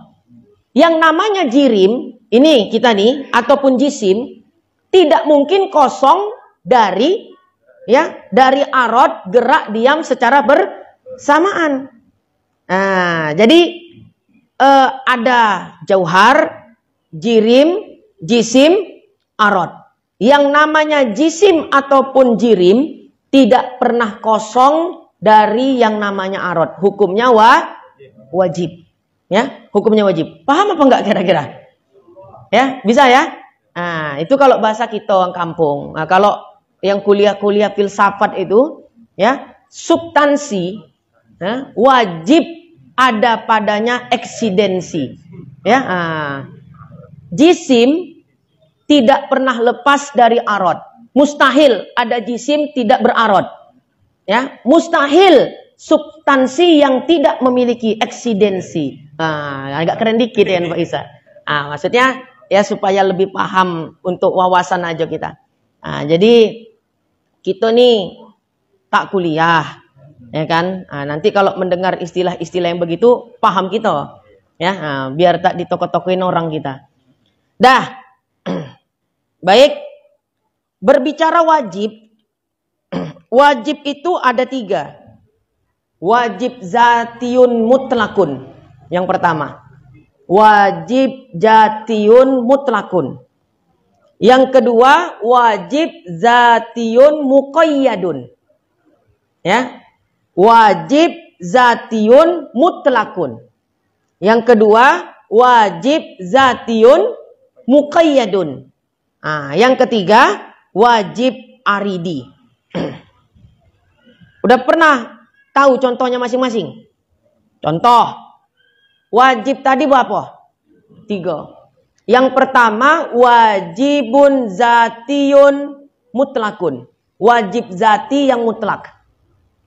Yang namanya jirim, ini kita nih, ataupun jisim, tidak mungkin kosong dari, ya, dari arot, gerak, diam secara bersamaan. Nah, jadi ada jauhar, jirim, jisim, arot. Yang namanya jisim ataupun jirim tidak pernah kosong dari yang namanya arot. Hukumnya wajib. Ya, hukumnya wajib. Paham apa enggak kira-kira? Ya, bisa ya? Nah, itu kalau bahasa kita orang kampung. Nah, kalau yang kuliah-kuliah filsafat itu, ya, substansi, ya, wajib ada padanya eksidensi. Ya, jisim tidak pernah lepas dari arot. Mustahil ada jisim tidak berarot. Ya, mustahil substansi yang tidak memiliki eksidensi. Agak keren dikit ya Pak Isa. Maksudnya ya supaya lebih paham untuk wawasan aja kita. Jadi kita nih tak kuliah, ya kan? Nanti kalau mendengar istilah-istilah yang begitu paham kita, ya. Biar tak ditokok-tokokin orang kita. Dah, baik. Berbicara wajib, wajib itu ada 3. Wajib zatiyun mutlakun. Yang pertama, wajib zatiyun mutlakun. Yang kedua, wajib zatiyun muqayyadun. Ya. Wajib zatiyun mutlakun. Yang kedua, wajib zatiyun muqayyadun. Yang ketiga, wajib aridi. Udah pernah tahu contohnya masing-masing? Contoh, wajib tadi berapa? 3. Yang pertama, wajibun zatiyun mutlakun. Wajib zati yang mutlak.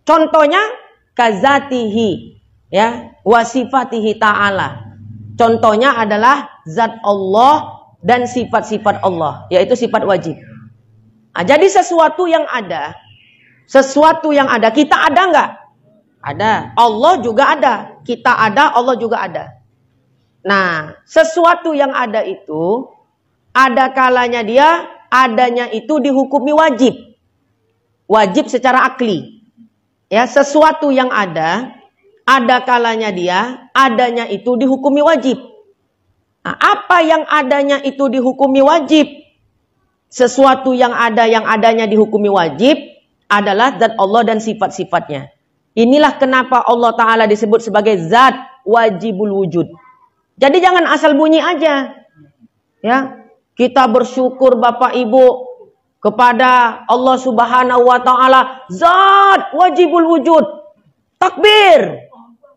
Contohnya, kazatihi, ya, wasifatihi ta'ala. Contohnya adalah zat Allah dan sifat-sifat Allah, yaitu sifat wajib. Jadi sesuatu yang ada, kita ada enggak? Ada. Allah juga ada. Kita ada, Allah juga ada. Nah, sesuatu yang ada itu, ada kalanya dia, adanya itu dihukumi wajib. Wajib secara akli. Ya, sesuatu yang ada kalanya dia, adanya itu dihukumi wajib. Nah, apa yang adanya itu dihukumi wajib? sesuatu yang adanya dihukumi wajib adalah zat Allah dan sifat-sifatnya. Inilah kenapa Allah Ta'ala disebut sebagai zat wajibul wujud. Jadi jangan asal bunyi aja. Ya, kita bersyukur Bapak Ibu kepada Allah Subhanahu wa Ta'ala, zat wajibul wujud. Takbir.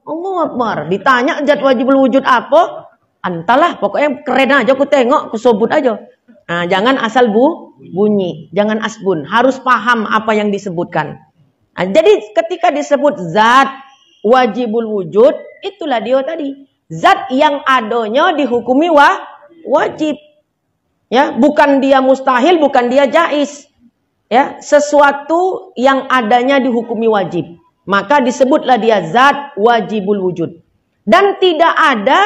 Allahu Akbar. Ditanya zat wajibul wujud apa? Entahlah, pokoknya keren aja, aku tengok, aku sebut aja. Nah, jangan asal bunyi, jangan asbun, harus paham apa yang disebutkan. Nah, jadi ketika disebut zat wajibul wujud, itulah dia tadi. Zat yang adanya dihukumi wajib. Ya, bukan dia mustahil, bukan dia jaiz. Ya, sesuatu yang adanya dihukumi wajib. Maka disebutlah dia zat wajibul wujud. Dan tidak ada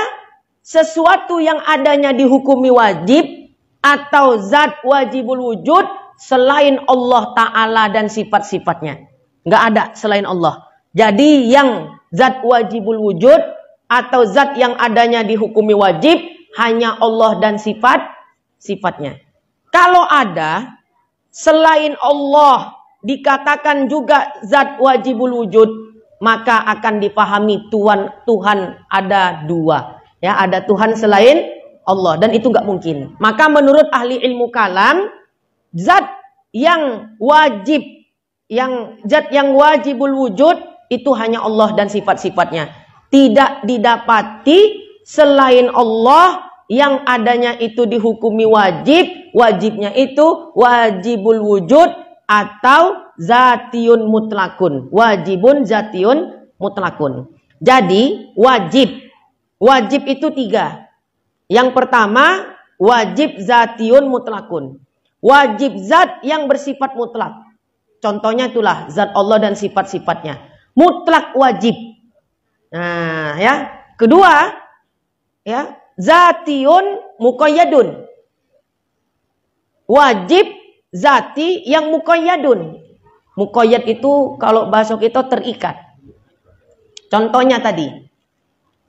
sesuatu yang adanya dihukumi wajib atau zat wajibul wujud selain Allah Ta'ala dan sifat-sifatnya. Nggak ada selain Allah. Jadi yang zat wajibul wujud atau zat yang adanya dihukumi wajib hanya Allah dan sifat-sifatnya. Kalau ada selain Allah dikatakan juga zat wajibul wujud, maka akan dipahami Tuhan ada dua. Ya, ada Tuhan selain Allah dan itu nggak mungkin. Maka menurut ahli ilmu kalam, zat yang wajibul wujud itu hanya Allah dan sifat-sifatnya. Tidak didapati selain Allah yang adanya itu dihukumi wajib, wajibnya itu wajibul wujud atau zatiyun mutlakun. Wajibun zatiyun mutlakun. Jadi wajib itu 3. Yang pertama, wajib zatiun mutlakun. Wajib zat yang bersifat mutlak. Contohnya itulah zat Allah dan sifat-sifatnya. Mutlak wajib. Nah, ya. Kedua, ya, zatiun muqayyadun. Wajib zati yang muqayyadun. Muqayyad itu kalau bahasa kita terikat. Contohnya tadi,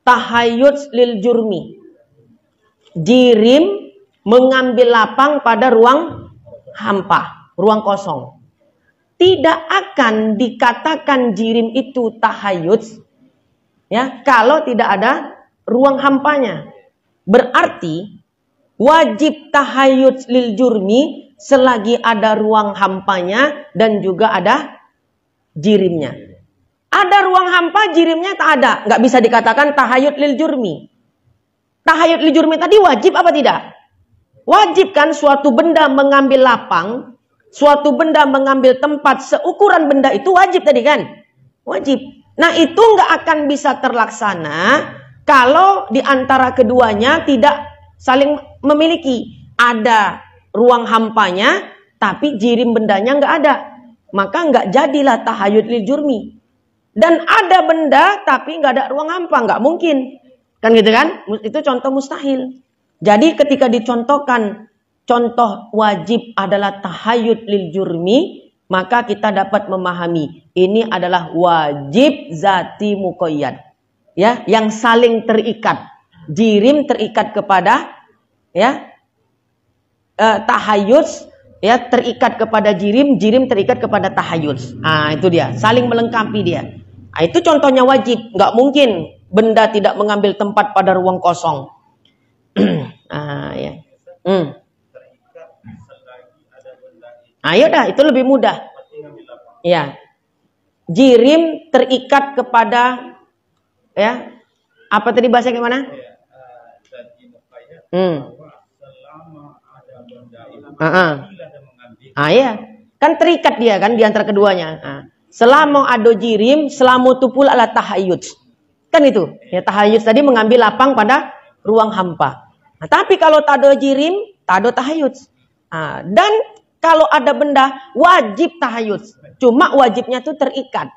tahayyuz lil jurmi. Jirim mengambil lapang pada ruang hampa, ruang kosong. Tidak akan dikatakan jirim itu tahayyuz, ya, kalau tidak ada ruang hampanya. Berarti wajib tahayyuz lil jurmi selagi ada ruang hampanya dan juga ada jirimnya. Ada ruang hampa, jirimnya tak ada, nggak bisa dikatakan tahayyuz lil jurmi. Tahayyuz lil jurmi tadi wajib apa tidak? Wajib kan, suatu benda mengambil lapang, suatu benda mengambil tempat seukuran benda itu wajib tadi kan? Wajib. Nah itu nggak akan bisa terlaksana kalau di antara keduanya tidak saling memiliki. Ada ruang hampanya, tapi jirim bendanya nggak ada. Maka nggak jadilah tahayyuz lil jurmi. Dan ada benda tapi nggak ada ruang hampa, nggak mungkin. Kan gitu kan? Itu contoh mustahil. Jadi ketika dicontohkan contoh wajib adalah tahayyuz lil jurmi, maka kita dapat memahami ini adalah wajib zati muqayyad. Ya, yang saling terikat. Jirim terikat kepada ya tahayyuz, ya, terikat kepada jirim, jirim terikat kepada tahayyuz. Ah, itu dia, saling melengkapi dia. Ah, itu contohnya wajib, nggak mungkin benda tidak mengambil tempat pada ruang kosong. Ya. Ayo dah, itu lebih mudah. Ya. Jirim terikat kepada, ya, apa tadi bahasa gimana? Ya. Kan terikat dia kan di antara keduanya. Selama ada jirim, selama itu pula adalah tahayyuz. Kan itu. Ya, tahayyuz tadi mengambil lapang pada ruang hampa. Nah, tapi kalau tak ada jirim, tak ada tahayyuz. Dan kalau ada benda wajib tahayyuz. Cuma wajibnya itu terikat.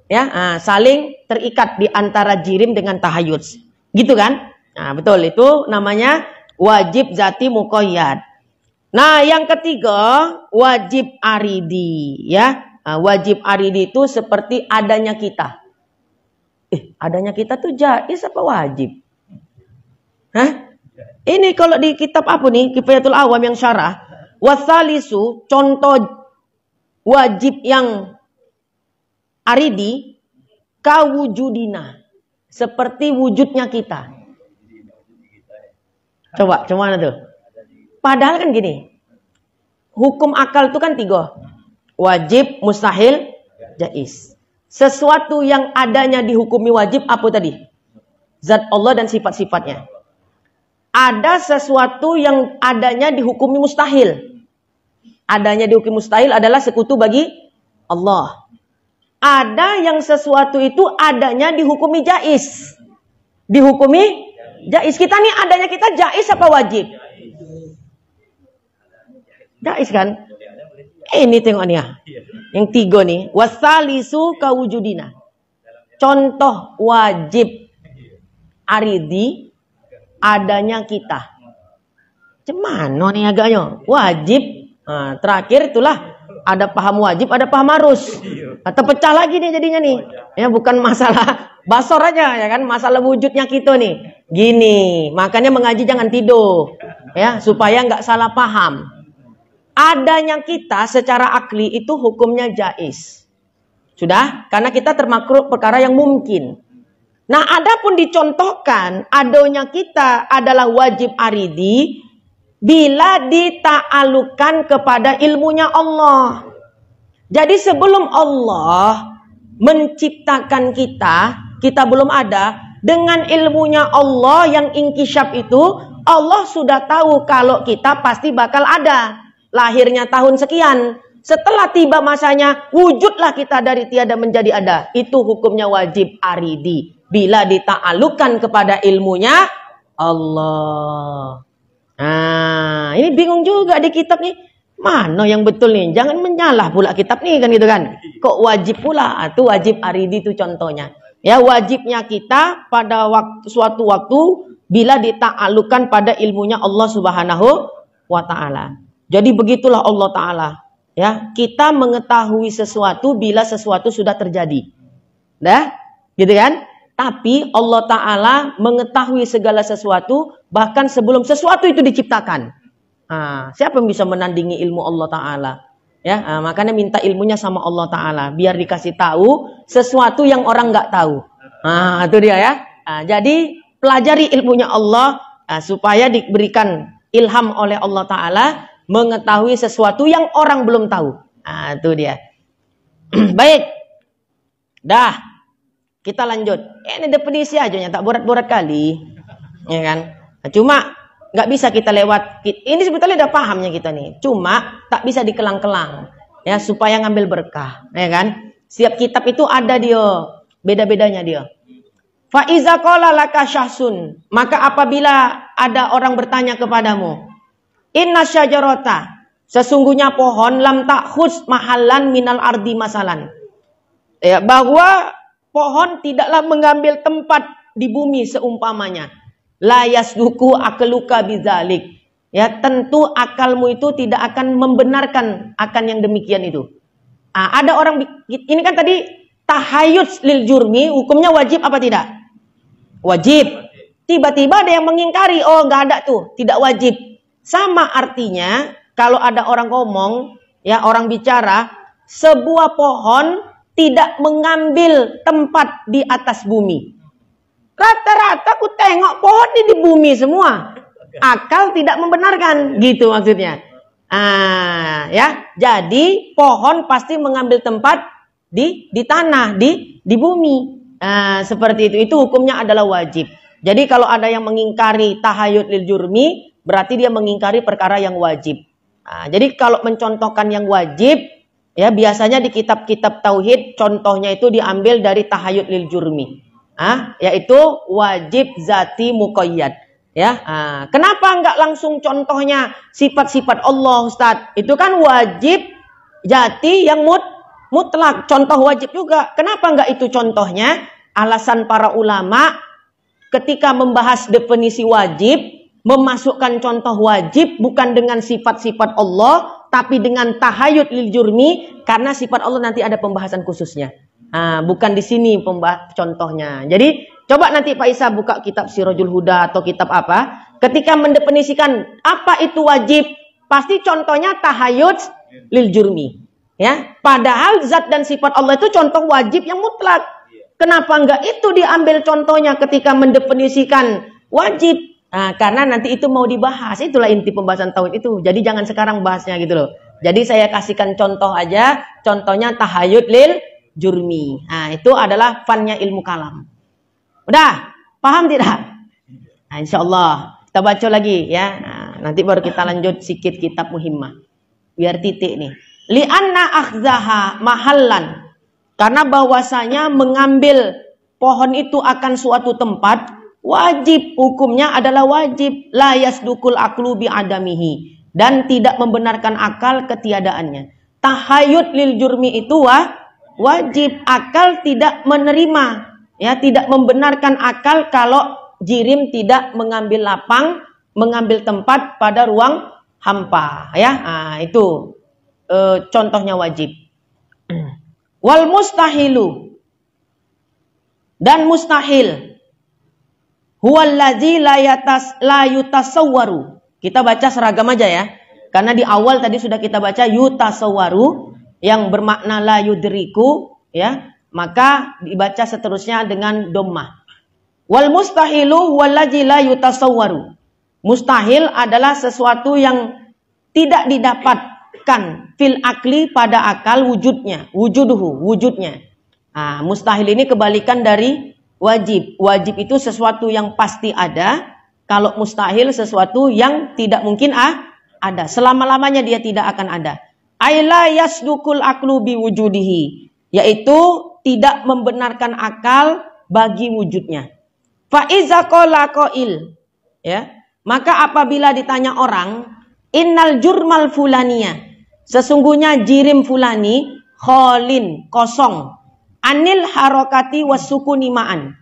Ya, saling terikat di antara jirim dengan tahayyuz. Gitu kan? Nah, betul, itu namanya wajib zati muqayyad. Nah, yang ketiga, wajib aridi, ya. Wajib aridi itu seperti adanya kita. Adanya kita tuh jaiz apa wajib? Hah? Ini kalau di kitab apa nih? Kifayatul Awam yang syarah, Wasalisu, contoh wajib yang aridi, kawujudina, seperti wujudnya kita. Coba mana tuh? Padahal kan gini, hukum akal itu kan 3. Wajib, mustahil, jaiz. Sesuatu yang adanya dihukumi wajib apa tadi? Zat Allah dan sifat-sifatnya. Ada sesuatu yang adanya dihukumi mustahil. Adanya dihukumi mustahil adalah sekutu bagi Allah. Ada yang sesuatu itu adanya dihukumi jaiz. Dihukumi jaiz. Kita nih adanya kita jaiz apa wajib? Jaiz kan? Ini tengok nih ya. Yang 3 nih. Wasalisu kawujudina. Contoh wajib aridi adanya kita. Cemano nih agaknya? Wajib. Nah, terakhir itulah ada paham wajib, ada paham harus. Atau pecah lagi nih jadinya nih. Ya bukan masalah basor aja ya kan, masalah wujudnya kita nih. Gini, makanya mengaji jangan tidur. Ya, supaya nggak salah paham. Adanya kita secara akli itu hukumnya jaiz. Sudah? Karena kita termakluk perkara yang mungkin. Nah, adapun dicontohkan adanya kita adalah wajib aridi bila dita'alukan kepada ilmunya Allah. Jadi sebelum Allah menciptakan kita, kita belum ada. Dengan ilmunya Allah yang inkishaf itu, Allah sudah tahu kalau kita pasti bakal ada. Lahirnya tahun sekian. Setelah tiba masanya, wujudlah kita dari tiada menjadi ada. Itu hukumnya wajib aridi. Bila dita'alukan kepada ilmunya Allah. Nah, ini bingung juga di kitab nih. Mana yang betul nih? Jangan menyalah pula kitab nih kan gitu kan. Kok wajib pula? Itu wajib aridi itu contohnya. Ya, wajibnya kita pada suatu waktu bila dita'alukan pada ilmunya Allah Subhanahu wa taala. Jadi begitulah Allah taala. Ya, kita mengetahui sesuatu bila sesuatu sudah terjadi. Dah? Gitu kan? Tapi Allah Ta'ala mengetahui segala sesuatu bahkan sebelum sesuatu itu diciptakan. Nah, siapa yang bisa menandingi ilmu Allah Ta'ala? Ya, makanya minta ilmunya sama Allah Ta'ala. Biar dikasih tahu sesuatu yang orang nggak tahu. Nah, itu dia ya. Nah, jadi pelajari ilmunya Allah supaya diberikan ilham oleh Allah Ta'ala mengetahui sesuatu yang orang belum tahu. Nah, itu dia. Baik. Dah. Kita lanjut. Ini definisi aja tak borat-borat kali. Ya kan? Nah, cuma nggak bisa kita lewat. Ini sebetulnya udah pahamnya kita nih. Cuma tak bisa dikelang-kelang. Ya, supaya ngambil berkah. Ya kan? Setiap kitab itu ada dia. Beda-bedanya dia. Fa iza qala laka syahsun. Maka apabila ada orang bertanya kepadamu. Inna syajarata. Sesungguhnya pohon lam takhus mahallan minal ardi masalan. Ya, bahwa pohon tidaklah mengambil tempat di bumi seumpamanya. La yasduku akluka bidzalik. Ya, tentu akalmu itu tidak akan membenarkan akan yang demikian itu. Ada orang, ini kan tadi tahayuts lil jurmi, hukumnya wajib apa tidak? Wajib. Tiba-tiba ada yang mengingkari, oh nggak ada tuh, tidak wajib. Sama artinya, kalau ada orang ngomong, ya orang bicara, sebuah pohon tidak mengambil tempat di atas bumi. Rata-rata aku tengok pohon di bumi semua. Akal tidak membenarkan, gitu maksudnya. Ya, jadi pohon pasti mengambil tempat di tanah, di bumi. Seperti itu. Itu hukumnya adalah wajib. Jadi kalau ada yang mengingkari tahayut lil jurmi, berarti dia mengingkari perkara yang wajib. Jadi kalau mencontohkan yang wajib, ya biasanya di kitab-kitab tauhid contohnya itu diambil dari tahayut lil jurmi. Yaitu wajib zati muqayyad. Ya, kenapa enggak langsung contohnya sifat-sifat Allah, Ustaz? Itu kan wajib jati yang mutlak, contoh wajib juga. Kenapa enggak itu contohnya? Alasan para ulama ketika membahas definisi wajib, memasukkan contoh wajib bukan dengan sifat-sifat Allah, tapi dengan tahayut lil jurmi, karena sifat Allah nanti ada pembahasan khususnya. Bukan di sini contohnya. Jadi coba nanti Pak Isa buka kitab Sirajul Huda atau kitab apa, ketika mendefinisikan apa itu wajib, pasti contohnya tahayud lil jurmi. Ya, padahal zat dan sifat Allah itu contoh wajib yang mutlak. Kenapa enggak itu diambil contohnya ketika mendefinisikan wajib? Nah, karena nanti itu mau dibahas. Itulah inti pembahasan tauhid itu. Jadi jangan sekarang bahasnya gitu loh. Jadi saya kasihkan contoh aja. Contohnya tahayud lil jurmi. Nah, itu adalah fannya ilmu kalam. Udah? Paham tidak? Nah, insyaallah kita baca lagi ya. Nah, nanti baru kita lanjut sikit kitab Muhimmah. Biar titik nih. Li'anna akhzaha mahallan. Karena bahwasanya mengambil pohon itu akan suatu tempat wajib, hukumnya adalah wajib. La yasdukul aqlu bi adamihi, dan tidak membenarkan akal ketiadaannya. Tahayud lil jurmi itu wajib, akal tidak menerima, ya, tidak membenarkan akal kalau jirim tidak mengambil lapang, mengambil tempat pada ruang hampa, ya. Nah, itu contohnya wajib. Wal mustahilu, dan mustahil huwallazi la yutasawwaru. Kita baca seragam aja ya. Karena di awal tadi sudah kita baca yutasawwaru yang bermakna la yudriku, ya. Maka dibaca seterusnya dengan dhammah. Wal mustahilu huwallazi la yutasawwaru. Mustahil adalah sesuatu yang tidak didapatkan fil akli pada akal wujudnya, wujudnya. Nah, mustahil ini kebalikan dari wajib. Wajib itu sesuatu yang pasti ada. Kalau mustahil sesuatu yang tidak mungkin ada. Selama-lamanya dia tidak akan ada. Aila yasdukul aklu bi wujudihi, yaitu tidak membenarkan akal bagi wujudnya. Fa iza qala qail, ya. Maka apabila ditanya orang, innal jurmal fulaniyah, sesungguhnya jirim fulani kholin, kosong, anil harokati wasukuni ma'an,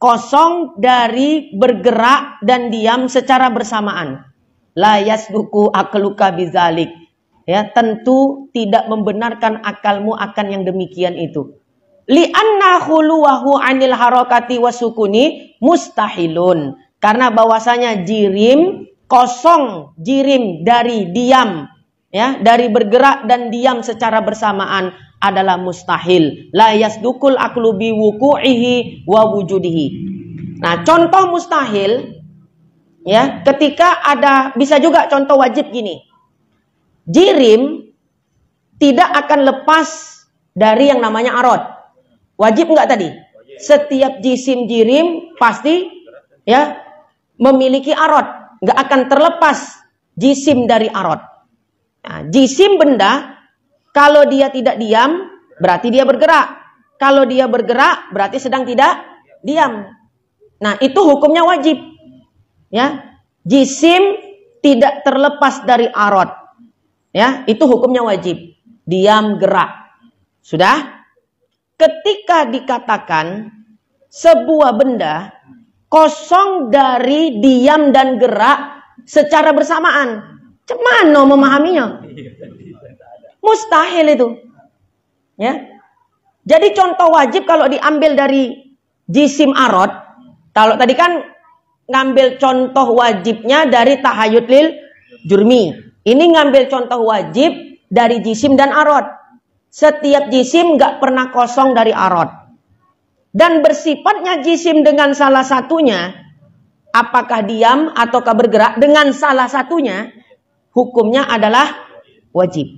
kosong dari bergerak dan diam secara bersamaan. La yasduku akluka bizalik, ya, tentu tidak membenarkan akalmu akan yang demikian itu. Li'anna khuluwahu anil harokati wasukuni mustahilun, karena bahwasanya jirim kosong, jirim dari diam, ya, dari bergerak dan diam secara bersamaan adalah mustahil. La yasdukul aklu bi wuku'ihi wa wujudihi. Nah, contoh mustahil, ya, ketika ada, bisa juga contoh wajib gini. Jirim tidak akan lepas dari yang namanya arad. Wajib enggak tadi? Setiap jisim jirim pasti, ya, memiliki arad, enggak akan terlepas jisim dari arad. Nah, jisim benda, kalau dia tidak diam, berarti dia bergerak. Kalau dia bergerak, berarti sedang tidak diam. Nah, itu hukumnya wajib. Ya, jisim tidak terlepas dari arad. Ya, itu hukumnya wajib. Diam, gerak. Sudah? Ketika dikatakan sebuah benda kosong dari diam dan gerak secara bersamaan, Cemano memahaminya? Mustahil itu. Ya. Jadi contoh wajib kalau diambil dari jisim arad. Kalau tadi kan ngambil contoh wajibnya dari tahayud lil jurmi. Ini ngambil contoh wajib dari jisim dan arad. Setiap jisim nggak pernah kosong dari arad. Dan bersifatnya jisim dengan salah satunya, apakah diam ataukah bergerak, dengan salah satunya hukumnya adalah wajib.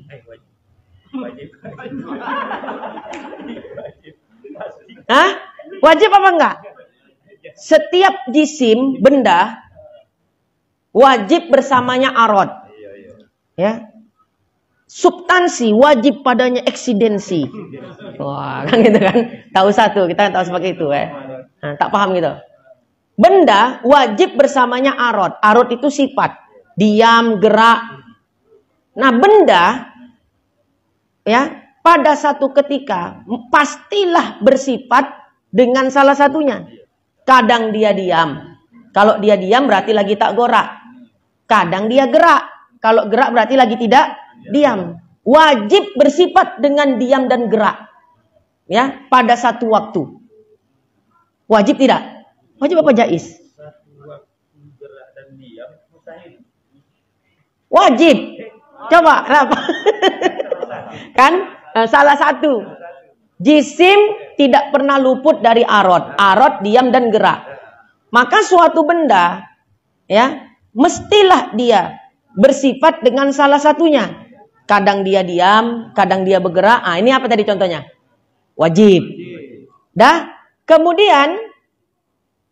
Hah? Wajib apa enggak? Setiap jisim benda wajib bersamanya arad. Ya. Substansi wajib padanya eksidensi. Wah, kan gitu kan? Tahu satu, kita tahu seperti itu ya. Nah, tak paham gitu. Benda wajib bersamanya arad. Arad itu sifat. Diam, gerak. Nah, benda, ya, pada satu ketika pastilah bersifat dengan salah satunya. Kadang dia diam. Kalau dia diam berarti lagi tak gorak. Kadang dia gerak. Kalau gerak berarti lagi tidak diam. Wajib bersifat dengan diam dan gerak. Ya, pada satu waktu. Wajib tidak? Wajib apa jaiz? Wajib. Coba, kenapa? Kan salah satu. Jisim tidak pernah luput dari arad. Arad diam dan gerak. Maka suatu benda ya, mestilah dia bersifat dengan salah satunya. Kadang dia diam, kadang dia bergerak. Ah, ini apa tadi contohnya? Wajib. Dah, kemudian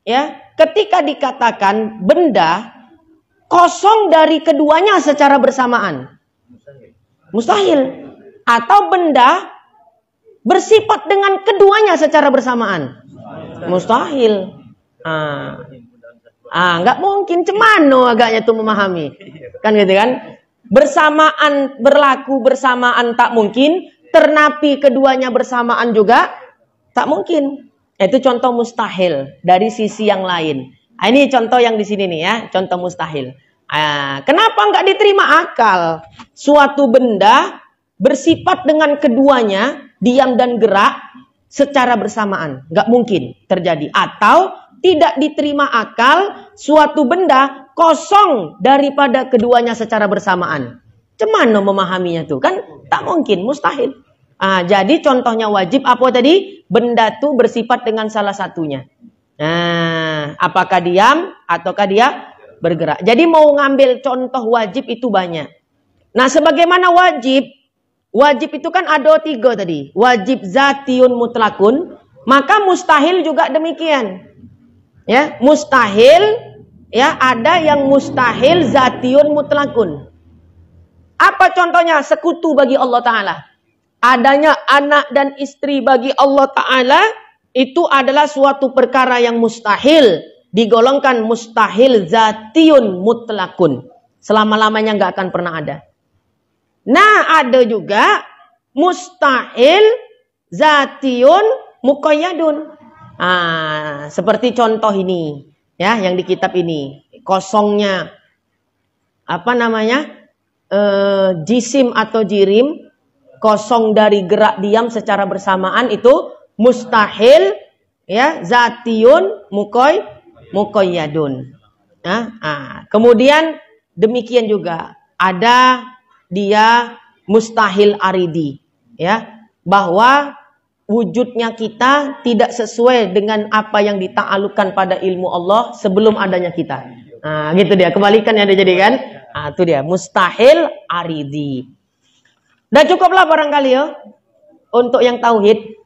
ya, ketika dikatakan benda kosong dari keduanya secara bersamaan. Mustahil. Atau benda bersifat dengan keduanya secara bersamaan. Mustahil. Nggak mungkin. Cemano agaknya tuh memahami. Kan gitu kan? Bersamaan, berlaku bersamaan tak mungkin. Ternapi keduanya bersamaan juga tak mungkin. Itu contoh mustahil dari sisi yang lain. Ini contoh yang di sini nih ya, contoh mustahil. Kenapa nggak diterima akal? Suatu benda bersifat dengan keduanya, diam dan gerak secara bersamaan. Nggak mungkin terjadi. Atau tidak diterima akal, suatu benda kosong daripada keduanya secara bersamaan. Cemano memahaminya tuh? Kan tak mungkin, mustahil. Jadi contohnya wajib apa tadi? Benda tuh bersifat dengan salah satunya. Apakah diam ataukah dia bergerak. Jadi mau ngambil contoh wajib itu banyak. Nah, sebagaimana wajib itu kan ada 3 tadi. Wajib zatiun mutlakun, maka mustahil juga demikian. Ya, mustahil ya, ada yang mustahil zatiun mutlakun. Apa contohnya? Sekutu bagi Allah Ta'ala. Adanya anak dan istri bagi Allah Ta'ala itu adalah suatu perkara yang mustahil. Digolongkan mustahil zatiun mutlakun. Selama-lamanya nggak akan pernah ada. Nah, ada juga mustahil zatiun muqayyadun. Seperti contoh ini. Ya, yang di kitab ini. Kosongnya. Apa namanya? Jisim atau jirim. Kosong dari gerak diam secara bersamaan itu mustahil ya, zatiun muqayyadun. Kemudian demikian juga ada dia mustahil aridi ya, bahwa wujudnya kita tidak sesuai dengan apa yang dita'alluqkan pada ilmu Allah sebelum adanya kita. Gitu dia, kebalikan yang dia jadikan. Itu dia mustahil aridi. Dan cukuplah barangkali ya untuk yang tauhid.